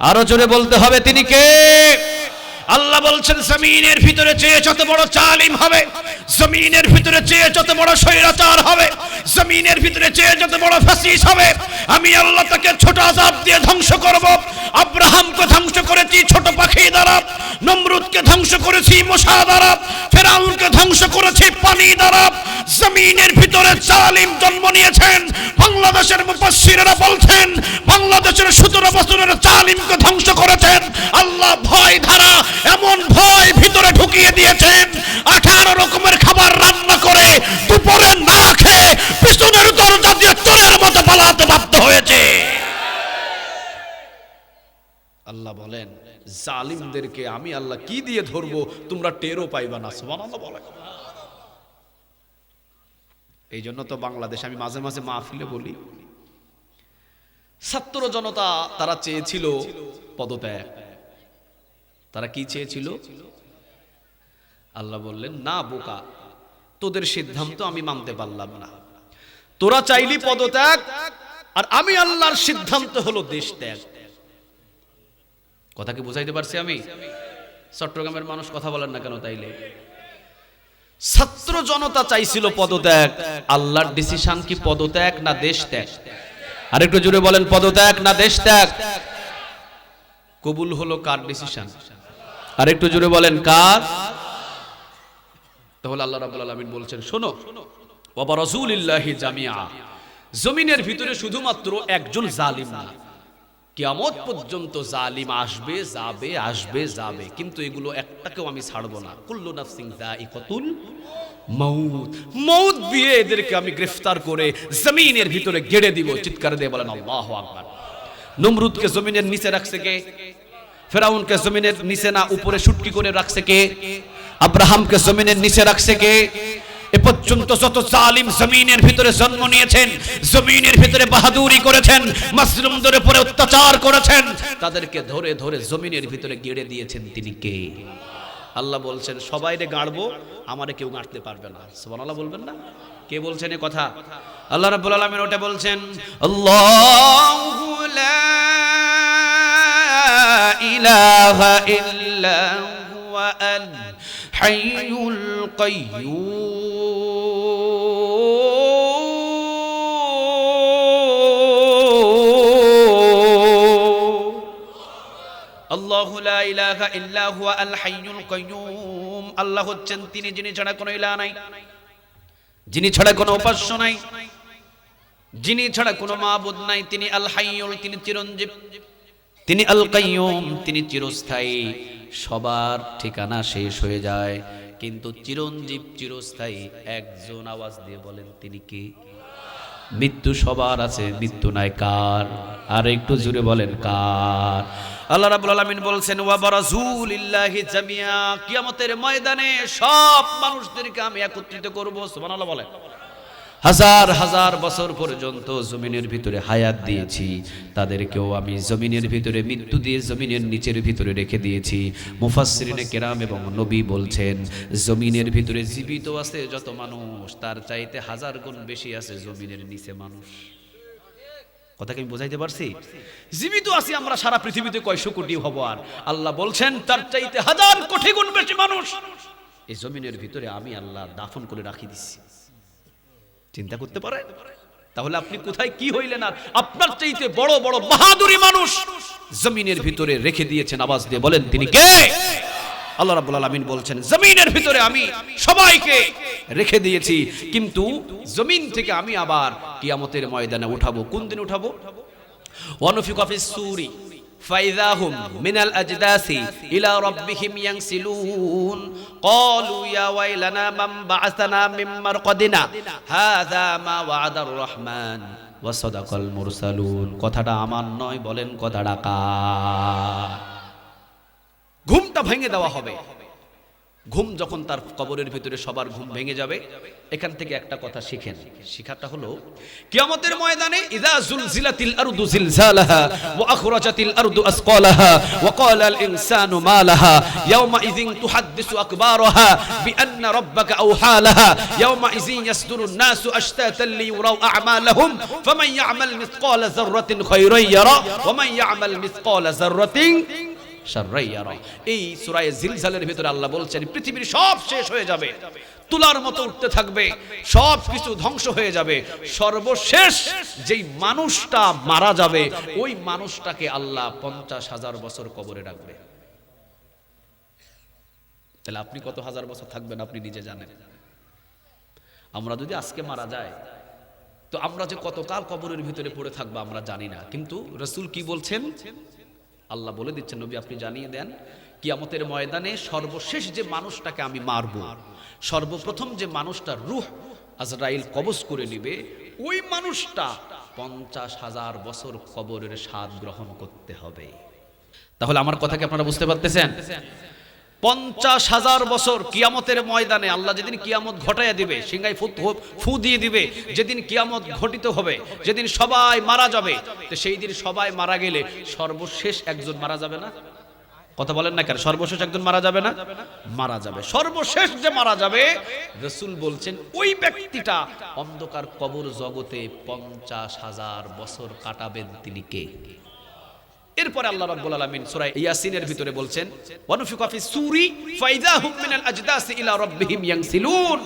আরো জোরে বলতে হবে, তিনি কে? আল্লাহ বলছেন, জমিনের ভিতরে চেয়ে যত বড় জালিম হবে, জমিনের ভিতরে চেয়ে যত বড় স্বৈরাচার হবে, জমিনের ভিতরে চেয়ে যত বড় ফাসিস হবে, আমি আল্লাহ তাকে ছোট আযাব দিয়ে ধ্বংস করব। আব্রাহামকে ধ্বংস করেছি ছোট পাখি দ্বারা, নমরুদকে ধ্বংস করেছি মশা দ্বারা, ফেরাউনকে ধ্বংস করেছি পানি দ্বারা। জমিনের ভিতরে জালিম জন্ম নিয়েছেন। বাংলাদেশের মুফাসসিররা বলছেন, বাংলাদেশের 17 বছরের জালিমকে ধ্বংস করেছেন আল্লাহ। ভয় ধারা এমন ভয় ভিতরে ঢুকিয়ে দিয়েছেন, 18 রকমের খাবার রান্না করে দুপুরে না খেয়ে পিছনের দরজা দিয়ে চোরের মতো পালাতে বাধ্য হয়েছে। আল্লাহ বলেন, জালিমদেরকে আমি আল্লাহ কি দিয়ে ধরবো তোমরা টেরও পাইবা না। সুবহানাল্লাহ বলেন। এই জন্য তো বাংলাদেশ, আমি মাঝে মাঝে মাহফিলে বলি, ছাত্র জনতা তারা চেয়েছিল পদত্যাগ। তারা কি চেয়েছিল? আল্লাহ বললেন, না বোকা, তোদের সিদ্ধান্ত আমি মানতে পারলাম না। তোরা চাইলি পদত্যাগ, আর আমি আল্লাহর সিদ্ধান্ত হলো দেশ ত্যাগ। কথা কি বুঝাইতে পারছি আমি? চট্টগ্রামের মানুষ কথা বলেন না কেন তাইলে? ছাত্র জনতা চাইছিল পদত্যাগ, আল্লাহর ডিসিশন কি পদত্যাগ না দেশ ত্যাগ? আরেকটু জোরে বলেন, পদত্যাগ না দেশ ত্যাগ? কবুল হলো কার ডিসিশন? আরেকটু জোরে বলেন, কার? তাহলে আল্লাহ রাব্বুল আলামিন বলছেন, শোনো, ওয়া রাসূলিল্লাহি জামিআ, জমিনের ভিতরে শুধুমাত্র একজন জালিম না, কিয়ামত পর্যন্ত জালিম আসবে যাবে, আসবে যাবে, কিন্তু এগুলো একটাকেও আমি ছাড়বো না। কুল্লু নাফসিন যায়িকাতুল মাউত, মউত দিয়ে এদেরকে আমি গ্রেফতার করে জমিনের ভিতরে গেড়ে দিব। চিৎকার দিয়ে বলেন আল্লাহু আকবার। নমরুদকে জমিনের নিচে রাখছে কে? ফেরাউনকে জমিনের নিচে না উপরে শুটকি করে রাখছে কে? আব্রাহামকে জমিনের নিচে রাখছে কে? এ পর্যন্ত যত জালিম জমিনের ভিতরে জন্ম নিয়েছেন, জমিনের ভিতরে বাহাদুরি করেছেন, মাসলুমদের উপরে অত্যাচার করেছেন, তাদেরকে ধরে ধরে জমিনের ভিতরে গেড়ে দিয়েছেন, তিনি কে? আল্লাহ বলছেন, সবাইরে গাড়বো, আমারে কেউ গাঁটতে পারবে না। সুবহানাল্লাহ বলবেন না? কে বলছেন এই কথা? আল্লাহ রাব্বুল আলামিন ওটা বলছেন, আল্লাহু লা ইলাহা ইল্লা হুয়া আল হাইয়ুল কাইয়্যুম। আল্লাহু লা ইলাহা ইল্লা হুয়া আল হাইয়ুল কাইয়্যুম। আল্লাহ হচ্ছেন তিনি যিনি ছাড়া কোনো ইলাহ নাই, যিনি ছাড়া কোনো উপাস্য নাই, যিনি ছাড়া কোনো মাবুদ নাই। তিনি আল হাইয়ুল, তিনি চিরঞ্জীব। তিনি আল কাইয়্যুম, তিনি চিরস্থায়ী। সবার ঠিকানা শেষ হয়ে যায়, কিন্তু চিরঞ্জীব চিরস্থায়ী একজন। আওয়াজ দিয়ে বলেন, তিনি কি? মৃত্যু সবার আছে, মৃত্যু নাই কার? আর একটু জোরে বলেন, কার? আল্লাহ রাব্বুল আলামিন বলছেন, ওয়া বারাজুলিল্লাহি জামিআ, কিয়ামতের ময়দানে সব মানুষদেরকে আমি একত্রিত করব। সুবহানাল্লাহ বলেন। হাজার হাজার বছর পর্যন্ত জমিনের ভিতরে হায়াত দিয়েছি, তাদেরকেও আমি জমিনের ভিতরে মৃত্যু দিয়ে জমিনের নিচের ভিতরে রেখে দিয়েছি। মুফাসসিরিনে কেরাম এবং নবী বলছেন, জমিনের ভিতরে জীবিত আছে যত মানুষ, তার চাইতে হাজার গুণ বেশি আছে জমিনের নিচে মানুষ। কথা কি আমি বোঝাইতে পারছি? জীবিত আছি আমরা সারা পৃথিবীতে কয়শো কোটি হব, আর আল্লাহ বলছেন তার চাইতে হাজার কোটি গুণ বেশি মানুষ এই জমিনের ভিতরে আমি আল্লাহ দাফন করে রাখি দিচ্ছি। চিন্তা করতে পারে? তাহলে আপনি কোথায় কি হইলেন? আর আপনার চাইতে বড় বড় বাহাদুরি মানুষ জমিনের ভিতরে রেখে দিয়েছেন। আওয়াজ দিয়ে বলেন তিনি কে? আল্লাহ রাব্বুল আলামিন বলছেন, জমিনের ভিতরে আমি সবাইকে রেখে দিয়েছি, কিন্তু জমিন থেকে আমি আবার কিয়ামতের ময়দানে উঠাবো। কোন দিন উঠাবো? ওয়ানুফিকু ফিস সূরি ফাইযা হুম মিনাল আজদাসি ইলা রাব্বিহিম ইয়ানসিলুন ক্বালু ইয়া ওয়াইলানা মান বা'আসানা মিন মারকাদিনা হাযা মা ওয়া'আদার রহমান ওয়া সাদাকাল মুরসালুন। কথাটা আমার নয়, বলেন কথাটা কার? ঘুমটা ভেঙে দেওয়া হবে। ঘুম যখন তার কবরের ভিতরে সবার ঘুম ভেঙে যাবে, এখান থেকে একটা কথা শিখেন। শিখাটা হলো, কিয়ামতের ময়দানে ইযা জুলজিলাতিল আরদু জিলজালাহা ওয়া আখরাজাতিল আরদু আসকালাহা ওয়া ক্বালাল ইনসানু মা লাহা ইয়াওমা ইযিন তুহাদ্দিসু আকবারাহা বিআন্না রাব্বাকা আওহালাহা ইয়াওমা ইযিন ইয়াসদুরুন নাসু আশতাতান লিয়ুরাউ আ'মালাহুম ফামান ইয়া'মাল মিসকালা যাররাতিন খায়রান ইয়ারা ওয়া মান ইয়া'মাল মিসকালা যাররাতিন শাররাইয়ারা। এই সূরা জিলজালের ভিতরে আল্লাহ বলছেন, পৃথিবীর সব শেষ হয়ে যাবে, তুলার মতো উঠতে থাকবে, সব কিছু ধ্বংস হয়ে যাবে, সর্বশেষ যেই মানুষটা মারা যাবে ওই মানুষটাকে আল্লাহ 50,000 বছর কবরে রাখবে। তাহলে আপনি কত হাজার বছর থাকবেন আপনি নিজে জানেন। আমরা যদি আজকে মারা যায় তো আমরা যে কতকাল কবরের ভিতরে পড়ে থাকবো আমরা জানি না। কিন্তু রাসূল কি বলছেন? আল্লাহ বলে দিচ্ছেন, নবী আপনি জানিয়ে দেন, কিয়ামতের ময়দানে সর্বশেষ যে মানুষটাকে আমি মারব, সর্বপ্রথম যে মানুষটা রূহ আজরাইল কবজ করে নেবে, ওই মানুষটা 50,000 বছর কবরের স্বাদ গ্রহণ করতে হবে। তাহলে আমার কথা কি আপনারা বুঝতে পারতেছেন? 50,000 বছর কিয়ামতের ময়দানে আল্লাহ যেদিন কিয়ামত ঘটাইয়া দিবে, সিংহায় ফু দিয়ে দিবে, যেদিন কিয়ামত ঘটিত হবে, যেদিন সবাই মারা যাবে, তো সেই দিন সবাই মারা গেলে সর্বশেষ একজন মারা যাবে না? কথা বলেন না কেন? সর্বশেষ একজন মারা যাবে না? মারা যাবে। সর্বশেষ যে মারা যাবে, রাসূল বলছেন ওই ব্যক্তিটা অন্ধকার কবর জগতে 50,000 বছর কাটাবেন। তিনি কে? এরপরে আল্লাহ রাব্বুল আলামিন সূরা ইয়াসিনের ভিতরে বলছেন, ওয়ানুফিকু ফিস সূরি ফাইযা হুম মিনাল আজদাসি ইলা রাব্বিহিম ইয়ানসিলুন।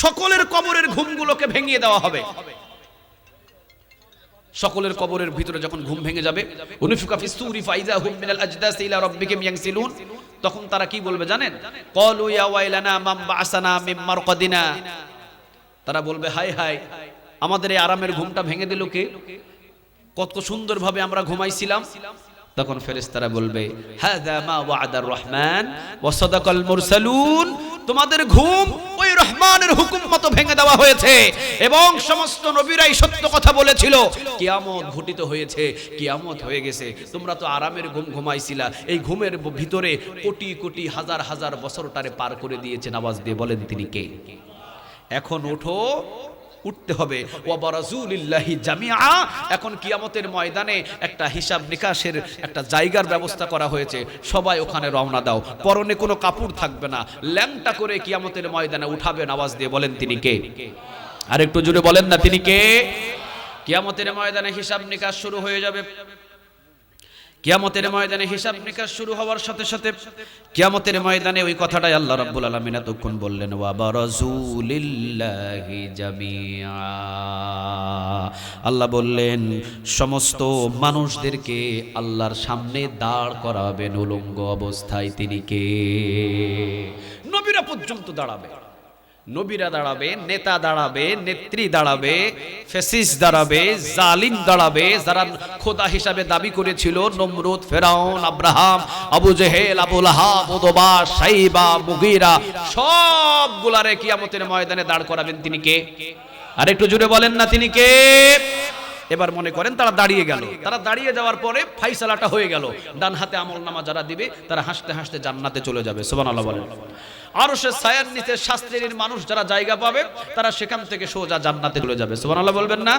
সকলের কবরের ঘুমগুলোকে ভেঙে দেওয়া হবে। সকলের কবরের ভিতরে যখন ঘুম ভেঙে যাবে, ওয়ানুফিকু ফিস সূরি ফাইযা হুম মিনাল আজদাসি ইলা রাব্বিহিম ইয়ানসিলুন, তখন তারা কি বলবে জানেন? ক্বালু ইয়া ওয়াইলানা মান বা'আসানা মিন মারকাদিনা। তারা বলবে, হায় হায়, আমাদের এই আরামের ঘুমটা ভেঙে দিল কে? কত সুন্দরভাবে আমরা ঘুমাইছিলাম। তখন ফেরেশতারা বলবে, হাযা মা ওয়া'আদার রহমান ওয়া সাদাকাল মুরসালুন। তোমাদের ঘুম ওই রহমানের হুকুম মতো ভেঙে দেওয়া হয়েছে এবং সমস্ত নবীরাই সত্য কথা বলেছিল। কিয়ামত ঘটিত হয়েছে, কিয়ামত হয়ে গেছে, তোমরা তো আরামের ঘুম ঘুমাইছিলা। এই ঘুমের ভিতরে কোটি কোটি হাজার হাজার বছরটারে পার করে দিয়েছেন। আওয়াজ দিয়ে বলেন তিনি কে? এখন ওঠো, উঠতে হবে। ওয়াবারাজুলিল্লাহি জামিআ। এখন কিয়ামতের ময়দানে একটা হিসাব নিকাশের একটা জায়গার ব্যবস্থা করা হয়েছে, সবাই ওখানে রওনা দাও। পরনে কোনো কাপড় থাকবে না, ল্যাংটা করে কিয়ামতের ময়দানে উঠাবেন। আওয়াজ দিয়ে বলেন তিনি কে? আর একটু জোরে বলেন না তিনি কে? কিয়ামতের ময়দানে হিসাব নিকাশ শুরু হয়ে যাবে। কিয়ামতের ময়দানে হিসাব নিকাশ শুরু হওয়ার সাথে সাথে কিয়ামতের ময়দানে ওই কথাটাই আল্লাহ রাব্বুল আলামিন এতক্ষণ বললেন, ওয়া বারাজুলিল্লাহি জামিআ। আল্লাহ বললেন সমস্ত মানুষদেরকে আল্লাহর সামনে দাঁড় করাবেন উলঙ্গ অবস্থায়। তিনি কে? নবীরা পর্যন্ত দাঁড়াবে, নবীরা দাঁড়াবে, নেতা দাঁড়াবে, নেত্রী দাঁড়াবে, ফ্যাসিস্ট দাঁড়াবে, জালিম দাঁড়াবে, যারা খোদা হিসাবে দাবি করেছিল, Nimrod, Firaun, Abraham, Abu Jahl, Abu Lahab, Utba, Shaiba, Mughira, সবগুলারে কিয়ামতের ময়দানে দাঁড় করাবেন। তিনি কে? আর একটু জুড়ে বলেন না তিনি কে? এবার মনে করেন তারা দাঁড়িয়ে গেল, তারা দাঁড়িয়ে যাওয়ার পরে ফাইসালাটা হয়ে গেল, ডান হাতে আমলনামা যারা দিবে তারা হাসতে হাসতে জান্নাতে চলে যাবে। সুবহানাল্লাহ বলেন। আরশের ছায়ার নিচে শাস্ত্রের মানুষ যারা জায়গা পাবে তারা সেখান থেকে সোজা জান্নাতে চলে যাবে। সুবহানাল্লাহ বলবেন না?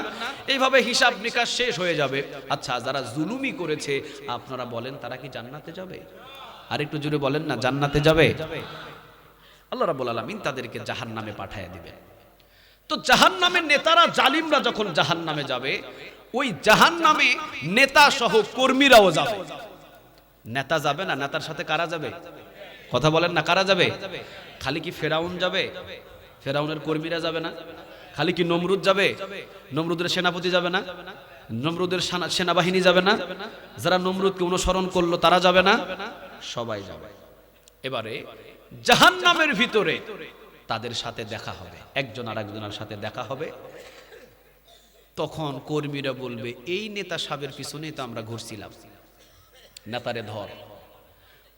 এইভাবে হিসাব নিকাশ শেষ হয়ে যাবে। আচ্ছা, যারা জুলুমি করেছে আপনারা বলেন তারা কি জান্নাতে যাবে? আর একটু জোরে বলেন না, জান্নাতে যাবে? আল্লাহ রাব্বুল আলামিন তাদেরকে জাহান্নামে পাঠিয়ে দিবে। তো জাহান্নামের নেতারা, জালিমরা যখন জাহান্নামে যাবে, ওই জাহান্নামে নেতা সহ কর্মীরাও যাবে। নেতা যাবে না, নেতার সাথে কারা যাবে? কথা বলেন না, কারা যাবে? খালি কি ফেরাউন যাবে? ফেরাউনের কর্মীরা যাবে না? খালি কি নমরুদ যাবে? নমরুদের সেনাপতি যাবে না? নমরুদের সেনাবাহিনী যাবে না? যারা নমরুদকে অনুসরণ করলো তারা যাবে না? সবাই যাবে। এবারে জাহান্নামের ভিতরে তাদের সাথে দেখা হবে, একজন আর একজনের সাথে দেখা হবে। তখন কর্মীরা বলবে, এই নেতা সাহেবের পিছনেই তো আমরা ঘুরছিলাম, নেতারে ধর।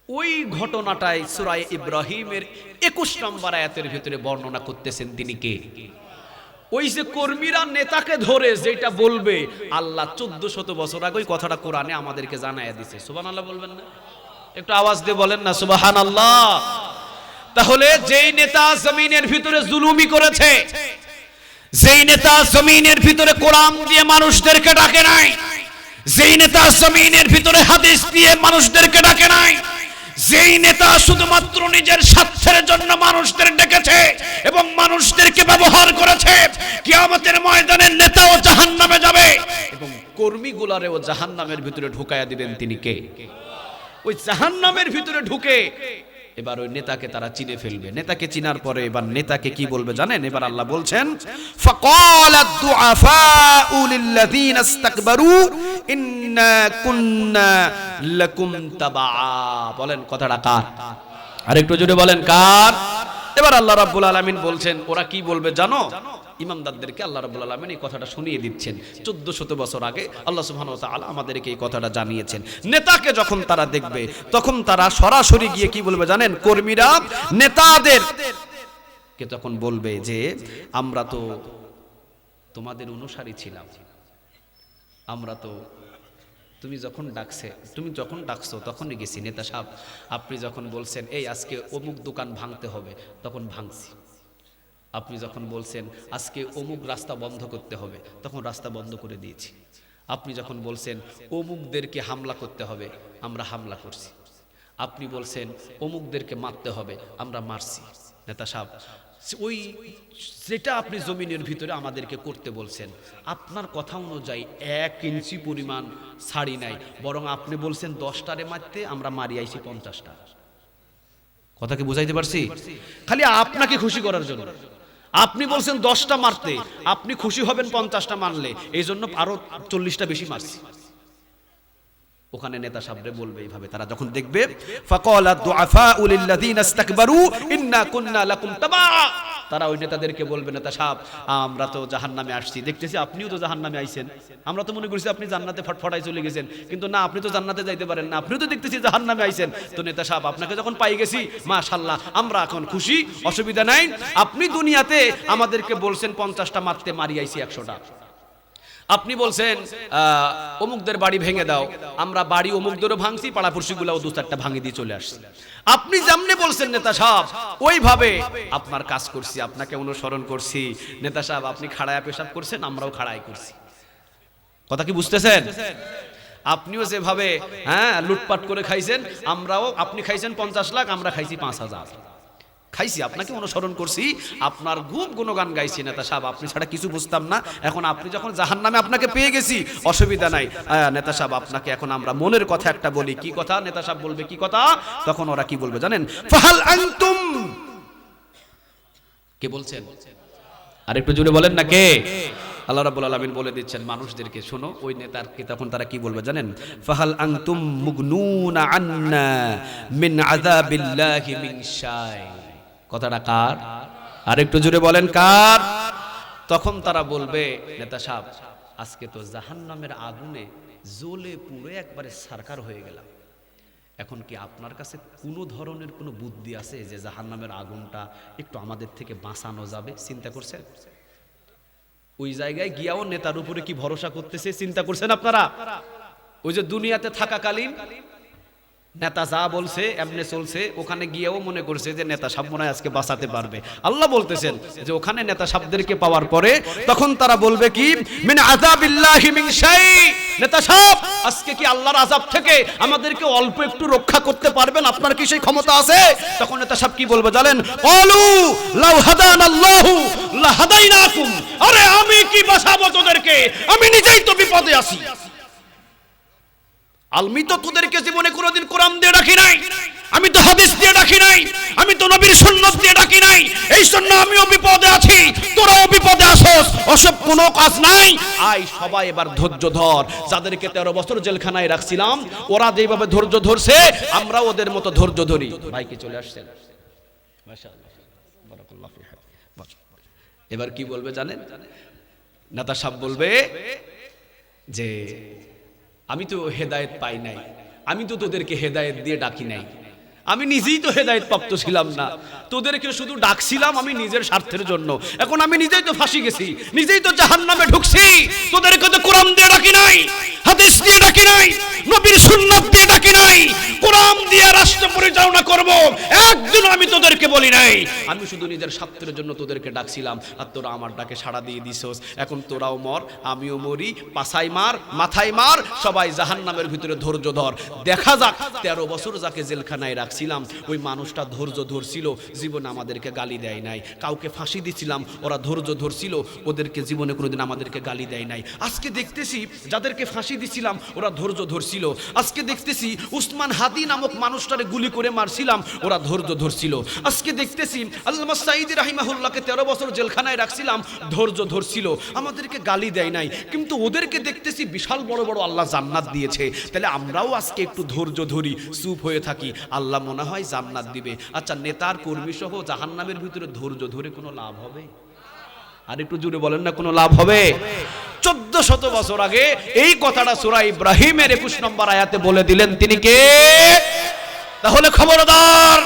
ওই ঘটনাটাই সূরা ইব্রাহিমের 21 নম্বর আয়াতের ভিতরে বর্ণনা করতেছেন। তিনি কে? ওই যে কর্মীরা নেতাকে ধরে যেটা বলবে, আল্লাহ 1400 বছর আগে ওই কথাটা কোরআনে আমাদেরকে জানাইয়া দিয়েছে। সুবহানাল্লাহ বলবেন না? একটু আওয়াজ দিয়ে বলেন না সুবহানাল্লাহ। তাহলে যেই নেতা জমিনের ভিতরে জুলুমি করেছে, যেই নেতা জমিনের ভিতরে কোরআন দিয়ে মানুষদেরকে ডাকে নাই, যেই নেতা জমিনের ভিতরে হাদিস দিয়ে মানুষদেরকে ডাকে নাই, যেই নেতা শুধুমাত্র নিজের স্বার্থের জন্য মানুষদের ডেকেছে এবং মানুষদেরকে ব্যবহার করেছে, কিয়ামতের ময়দানে নেতাও জাহান্নামে যাবে এবং কর্মীগুলারেও জাহান্নামের ভিতরে ঢুকায়া দিবেন। তিনি কে? ওই জাহান্নামের ভিতরে ঢুকে এবার ওই নেতাকে তারা চিনে ফেলবে। নেতাকে চিনার পরে এবার নেতাকে কি বলবে জানেন? এবার আল্লাহ বলছেন, ফাকালাদ দুআফাউ লিল্লাযিনা ইসতাকবারু ইন্না কুন্না লাকুম তাবা। বলেন কথাটা কার? আরেকটু জোরে বলেন কার? এবার আল্লাহ রাব্বুল আলামিন বলছেন, ওরা কি বলবে জানো? ইমামদারদেরকে আল্লাহ রাব্বুল আলামিন এই কথাটা শুনিয়ে দিচ্ছেন। 1400 বছর আগে আল্লাহ সুবহানাহু ওয়া তাআলা আমাদেরকে এই কথাটা জানিয়েছেন। নেতাকে যখন তারা দেখবে তখন তারা সরাসরি গিয়ে কি বলবে জানেন? কর্মীরা নেতাদের কে তখন বলবে যে, আমরা তো তোমাদের অনুসারী ছিলাম, আমরা তো তুমি যখন ডাকছো তখনই গেছি। নেতা সাহেব, আপনি যখন বলছেন এই আজকে অমুক দোকান ভাঙতে হবে, তখন ভাঙছি। আপনি যখন বলছেন আজকে অমুক রাস্তা বন্ধ করতে হবে, তখন রাস্তা বন্ধ করে দিয়েছি। আপনি যখন বলছেন অমুকদেরকে হামলা করতে হবে, আমরা হামলা করছি। আপনি বলছেন অমুকদেরকে মারতে হবে, আমরা মারছি। নেতা সাহেব, ওই যেটা আপনি জমিনের ভিতরে আমাদেরকে করতে বলছেন, আপনার কথা অনুযায়ী 1 ইঞ্চি পরিমাণ ছাড়ি নাই, বরং আপনি বলছেন 10টারে মারতে, আমরা মারি আইছি 50টা। কথা কি বুঝাইতে পারছি? খালি আপনাকে খুশি করার জন্য আপনি বলছেন 10টা মারতে, আপনি খুশি হবেন 50টা মারলে, এই জন্য আরো 40টা বেশি মারছি। ওখানে নেতা সাহেবরে বলবে এইভাবে, তারা যখন দেখবে ফাকালাদ দুআফাউ লিল্লাযিনা ইসতাকবারু ইন্না কুন্না লাকুম তাবা, তারা ওই নেতাদেরকে বলবে, নেতা সাহেব আমরা তো জাহান্নামে আসছি, দেখতেছি আপনিও তো জাহান্নামে আইছেন, আমরা তো মনে করছি আপনি জান্নাতে ফটফটাই চলে গেছেন, কিন্তু না, আপনি তো জান্নাতে যাইতে পারেন না, আপনিও তো দেখতেছি জাহান্নামে আইছেন। তো নেতা সাহেব, আপনাকে যখন পাই গেছি মাশাআল্লাহ, আমরা এখন খুশি, অসুবিধা নাই। আপনি দুনিয়াতে আমাদেরকে বলছেন 50টা মারতে, মারি আইছি 100টা। আপনি বলছেন অমুকদের বাড়ি ভেঙে দাও, আমরা বাড়ি অমুকদেরও ভাঙছি, পাড়াপড়শিগুলাও 2-4টা ভাঙে দিয়ে চলে আসছি। আপনি যেমনি বলছেন নেতা সাহেব, ওইভাবে আপনার কাজ করছি, আপনাকে অনুসরণ করছি। নেতা সাহেব, আপনি খাড়ায় পেশাব করছেন, আমরাও খাড়ায় করছি। কথা কি বুঝতেছেন? আপনিও যেভাবে লুটপাট করে খাইছেন, আমরাও, আপনি খাইছেন 50 লাখ, আমরা খাইছি 5000 খাইছি, আপনাকে অনুসরণ করছি, আপনার খুব গুণগান গাইছি। নেতা সাহেব, আপনি ছাড়া কিছু বুঝতাম না, এখন আপনি যখন জাহান্নামে আপনাকে পেয়ে গেছি, অসুবিধা নাই। নেতা সাহেব, আপনাকে এখন আমরা মনের কথা একটা বলি। কি কথা? নেতা সাহেব বলবে কি কথা? তখন ওরা কি বলবে জানেন? ফাহাল আনতুম, কে বলছেন? আরেকটু জোরে বলেন না কে? আল্লাহ রাব্বুল আলামিন বলে দিচ্ছেন মানুষদেরকে, শোনো, ওই নেতারকে তখন তারা কি বলবে জানেন? ফাহাল আনতুম মুগনুনা আন্না মিন আযাবিল্লাহি মিন শাই। কথাটা কার? আরেকটু জোরে বলেন কার? তখন তারা বলবে, নেতা সাহেব আজকে তো জাহান্নামের আগুনে জ্বলে পুড়ে একবারে সারকার হয়ে গেলাম, এখন কি আপনার কাছে কোনো ধরনের কোনো বুদ্ধি আছে যে জাহান্নামের আগুনটা একটু আমাদের থেকে বাঁচানো যাবে? চিন্তা করছেন? ওই জায়গায় গিয়াও নেতার উপরে কি ভরসা করতেছে চিন্তা করছেন আপনারা? ওই যে দুনিয়াতে থাকাকালীন নেতা যা বলছে এমনি চলছে, ওখানে গিয়েও মনে করছে যে নেতা সাহেব মনে হয় আজকে বাঁচাতে পারবে। আল্লাহ বলতেছেন যে ওখানে নেতা সাহেবদেরকে পাওয়ার পরে তখন তারা বলবে কি, মিন আযাবিল্লাহি মিন শাই, নেতা সাহেব আজকে কি আল্লাহর আযাব থেকে আমাদেরকে অল্প একটু রক্ষা করতে পারবেন? আপনার কি সেই ক্ষমতা আছে? তখন নেতা সাহেব কি বলবে জানেন? ক্বালু লাউ হাদানাল্লাহু লাহাদাইনাকুম, আরে আমি কি বাঁচাবো তোদেরকে, আমি নিজেই তো বিপদে আছি। আমি তো তোদেরকে জীবনে কোনোদিন কোরআন দিয়ে ডাকি নাই, আমি তো হাদিস দিয়ে ডাকি নাই, আমি তো নবীর সুন্নাত দিয়ে ডাকি নাই, এই জন্য আমিও বিপদে আছি, তোরাও বিপদে আসোস, ওসব কোনো কাজ নাই। আই সবাই এবার ধৈর্য ধর। যাদেরকে 13 বছর জেলখানায় রাখছিলাম ওরা যেভাবে ধৈর্য ধরছে আমরাও ওদের মতো ধৈর্য ধরি। ভাই কি চলে আসছেন? মাশাআল্লাহ, বারাকাল্লাহু ফিক। এবার কি বলবে জানেন? নেতা সাহেব বলবে যে আমি তো হেদায়েত পাই নাই, আমি তো তোদেরকে হেদায়েত দিয়ে ডাকি নাই, আমি নিজেই তো হেদায়েত প্রাপ্ত ছিলাম না, তোদেরকে শুধু ডাকছিলাম আমি নিজের স্বার্থের জন্য। এখন আমি নিজেই তো ফাঁসি গেছি, নিজেই তো জাহান্নামে ঢুকছি, তোদেরকে তো কোরআন দিয়ে ডাকি নাই, হাদিস দিয়ে ডাকি নাই, নবীর সুন্নাত দিয়ে ডাকি নাই, কোরআন দিয়ে রাষ্ট্র পরিচালনা করব একদিন আমি তোদেরকে বলি নাই, আমি শুধু নিজের স্বার্থের জন্য তোদেরকে ডাকছিলাম। আর তোরা আমার ডাকে সাড়া দিয়ে দিছস, এখন তোরাও মর আমিও মরি, পাছায় মার মাথায় মার, সবাই জাহান্নামের ভিতরে ধৈর্য ধর। দেখা যাক 13 বছর যাকে জেলখানায় রাখছিলাম ওই মানুষটা ধৈর্য ধরছিল, জীবনে আমাদেরকে গালি দেয় নাই। কাউকে ফাঁসি দিছিলাম ওরা ধৈর্য ধরছিল, ওদেরকে জীবনে কোনোদিন আমাদেরকে গালি দেয় নাই। আজকে দেখতেছি যাদেরকে ফাঁসি দিছিলাম ওরা ধৈর্য ধরছিল, আজকে দেখতেছি উসমান হাদি নামক মানুষটারে গুলি করে মারছিলাম ওরা ধৈর্য ধরছিল, আজকে দেখতেছি আল্লামা সাঈদী রাহিমাহুল্লাহকে 13 বছর জেলখানায় রাখছিলাম ধৈর্য ধরছিল, আমাদেরকে গালি দেয় নাই। কিন্তু ওদেরকে দেখতেছি বিশাল বড় বড় আল্লাহ জান্নাত দিয়েছে। তাহলে আমরাও আজকে একটু ধৈর্য ধরি, চুপ হয়ে থাকি, আল্লাহ মনে হয় জান্নাত দিবে। আচ্ছা নেতার কর্মী সহ জাহান্নামের ভিতরে ধৈর্য ধরে কোনো লাভ হবে? আর একটু জুড়ে বলেন না, কোনো লাভ হবে? 1400 বছর আগে এই কথাটা সূরা ইব্রাহিমের 21 নম্বর আয়াতে বলে দিলেন তিনি কে? তাহলে খবরদার,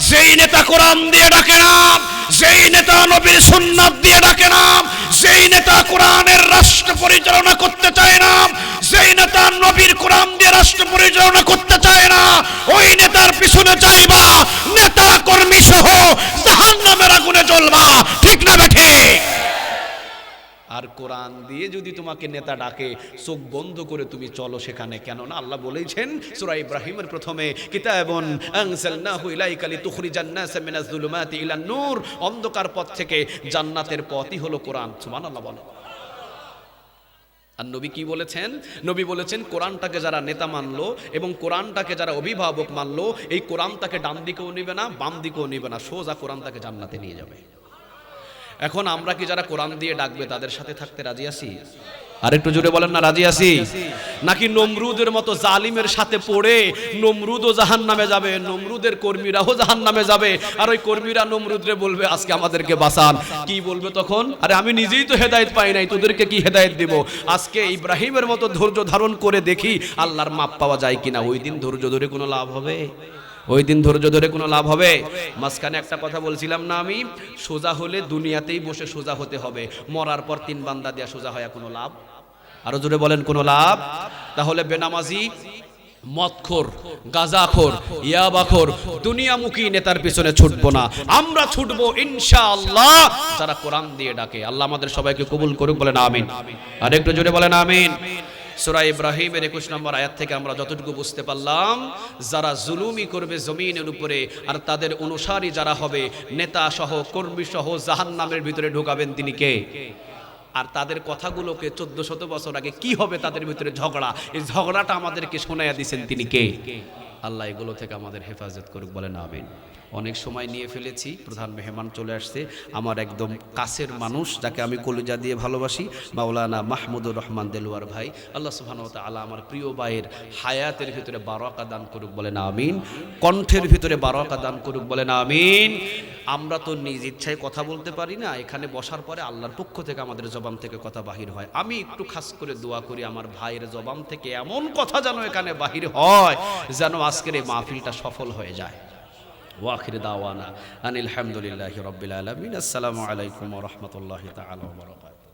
যেই নেতা কোরআন দিয়ে ডাকে না, যেই নেতা নবীর সুন্নাত দিয়ে ডাকে না, যেই নেতা কোরআনের রাষ্ট্র পরিচালনা করতে চায় না, যেই নেতা নবীর কোরআন দিয়ে রাষ্ট্র পরিচালনা করতে চায় না, ওই নেতার পিছনে চাইবা নেতা কর্মী সহ জাহান্নামের আগুনে জ্বলবা, ঠিক না বেঠে? আর কোরআন দিয়ে যদি তোমাকে নেতা ডাকে চোখ বন্ধ করে তুমি চলো সেখানে, কেন না আল্লাহ বলেছেন সূরা ইব্রাহিমের প্রথমে, কিতাবুন আনজালনাহু ইলাইকা লিতুখরিজান নাসা মিনাজ যুলুমাতি ইলান নূর, অন্ধকার পথ থেকে জান্নাতের পথই হলো কোরআন। সুবহানাল্লাহ বলো। আর নবী কি বলেছেন? নবী বলেছেন কোরআনটাকে যারা নেতা মানলো এবং কোরআনটাকে যারা অভিভাবক মানলো, এই কোরআনটাকে ডান দিকেও নেবে না বাম দিকেও নেবে না, সোজা কোরআনটাকে জান্নাতে নিয়ে যাবে। এখন আমরা কি যারা কোরআন দিয়ে ডাকবে তাদের সাথে থাকতে রাজি আছি? আরেকটু জোরে বলেন না, রাজি আছি? নাকি নমরুদের মতো জালিমের সাথে পড়ে নমরুদও জাহান্নামে যাবে, নমরুদের কর্মীরাও জাহান্নামে যাবে, আর ওই কর্মীরা নমরুদরে বলবে আজকে আমাদেরকে বাঁচান। কি বলবে তখন? আরে আমি নিজেই তো হেদায়েত পাই নাই, তোদেরকে কি হেদায়েত দিব? আজকে ইব্রাহিমের মতো ধৈর্য ধারণ করে দেখি আল্লাহর মাপ পাওয়া যায় কিনা। ওই দিন ধৈর্য ধরে কোনো লাভ হবে? ওই দিন ধৈর্য ধরে কোনো লাভ হবে? মাঝখানে একটা কথা বলছিলাম না আমি, সোজা হলে দুনিয়াতেই বসে সোজা হতে হবে, মরার পর 3 বান্দা দেয়া সোজা হয় কোনো লাভ? আরো জোরে বলেন, কোনো লাভ? তাহলে বেনামাজি, মদখোর, গাঁজাখোর, ইয়াবাখোর, দুনিয়ামুখী নেতার পিছনে ছুটবো না, আমরা ছুটবো ইনশাআল্লাহ যারা কোরআন দিয়ে ডাকে। আল্লাহ আমাদের সবাইকে কবুল করুক, বলেন আমিন। আর একটু জোরে বলেন আমিন। সূরা ইব্রাহিমের 21 নম্বর আয়াত থেকে আমরা যতটুকু বুঝতে পারলাম, যারা জুলুমি করবে জমিনের উপরে আর তাদের অনুসারী যারা হবে, নেতা সহ কর্মী সহ জাহান্নামের ভিতরে ঢোকাবেন তিনি কে? আর তাদের কথাগুলোকে 1400 বছর আগে কি হবে তাদের ভিতরে ঝগড়া, এই ঝগড়াটা আমাদেরকে শোনাইয়া দিয়েছেন তিনি কে? আল্লাহ এগুলো থেকে আমাদের হেফাজত করুক, বলেন আমিন। অনেক সময় নিয়ে ফেলেছি, প্রধান মেহমান চলে আসছে, আমার একদম কাছের মানুষ যাকে আমি কলিজা দিয়ে ভালোবাসি, মাওলানা মাহমুদুর রহমান দেলোয়ার ভাই। আল্লাহ সুবহানাহু ওয়া তাআলা আমার প্রিয় ভাইয়ের হায়াতের ভিতরে বারাকা দান করুক, বলেন আমিন। কণ্ঠের ভিতরে বারাকা দান করুক, বলেন আমিন। আমরা তো নিজ ইচ্ছায় কথা বলতে পারি না, এখানে বসার পরে আল্লাহর পক্ষ থেকে আমাদের জবান থেকে কথা বাহির হয়। আমি একটু খাস করে দোয়া করি আমার ভাইয়ের জবান থেকে এমন কথা যেন এখানে বাহির হয় যেন আজকের এই মাহফিলটা সফল হয়ে যায়। ওয়াখির দাওয়ানা আনিল হামদুলিল্লাহি রাব্বিল আলামিন। আসসালামু আলাইকুম ওয়া রাহমাতুল্লাহি তাআলা ওয়া বারাকাতুহু।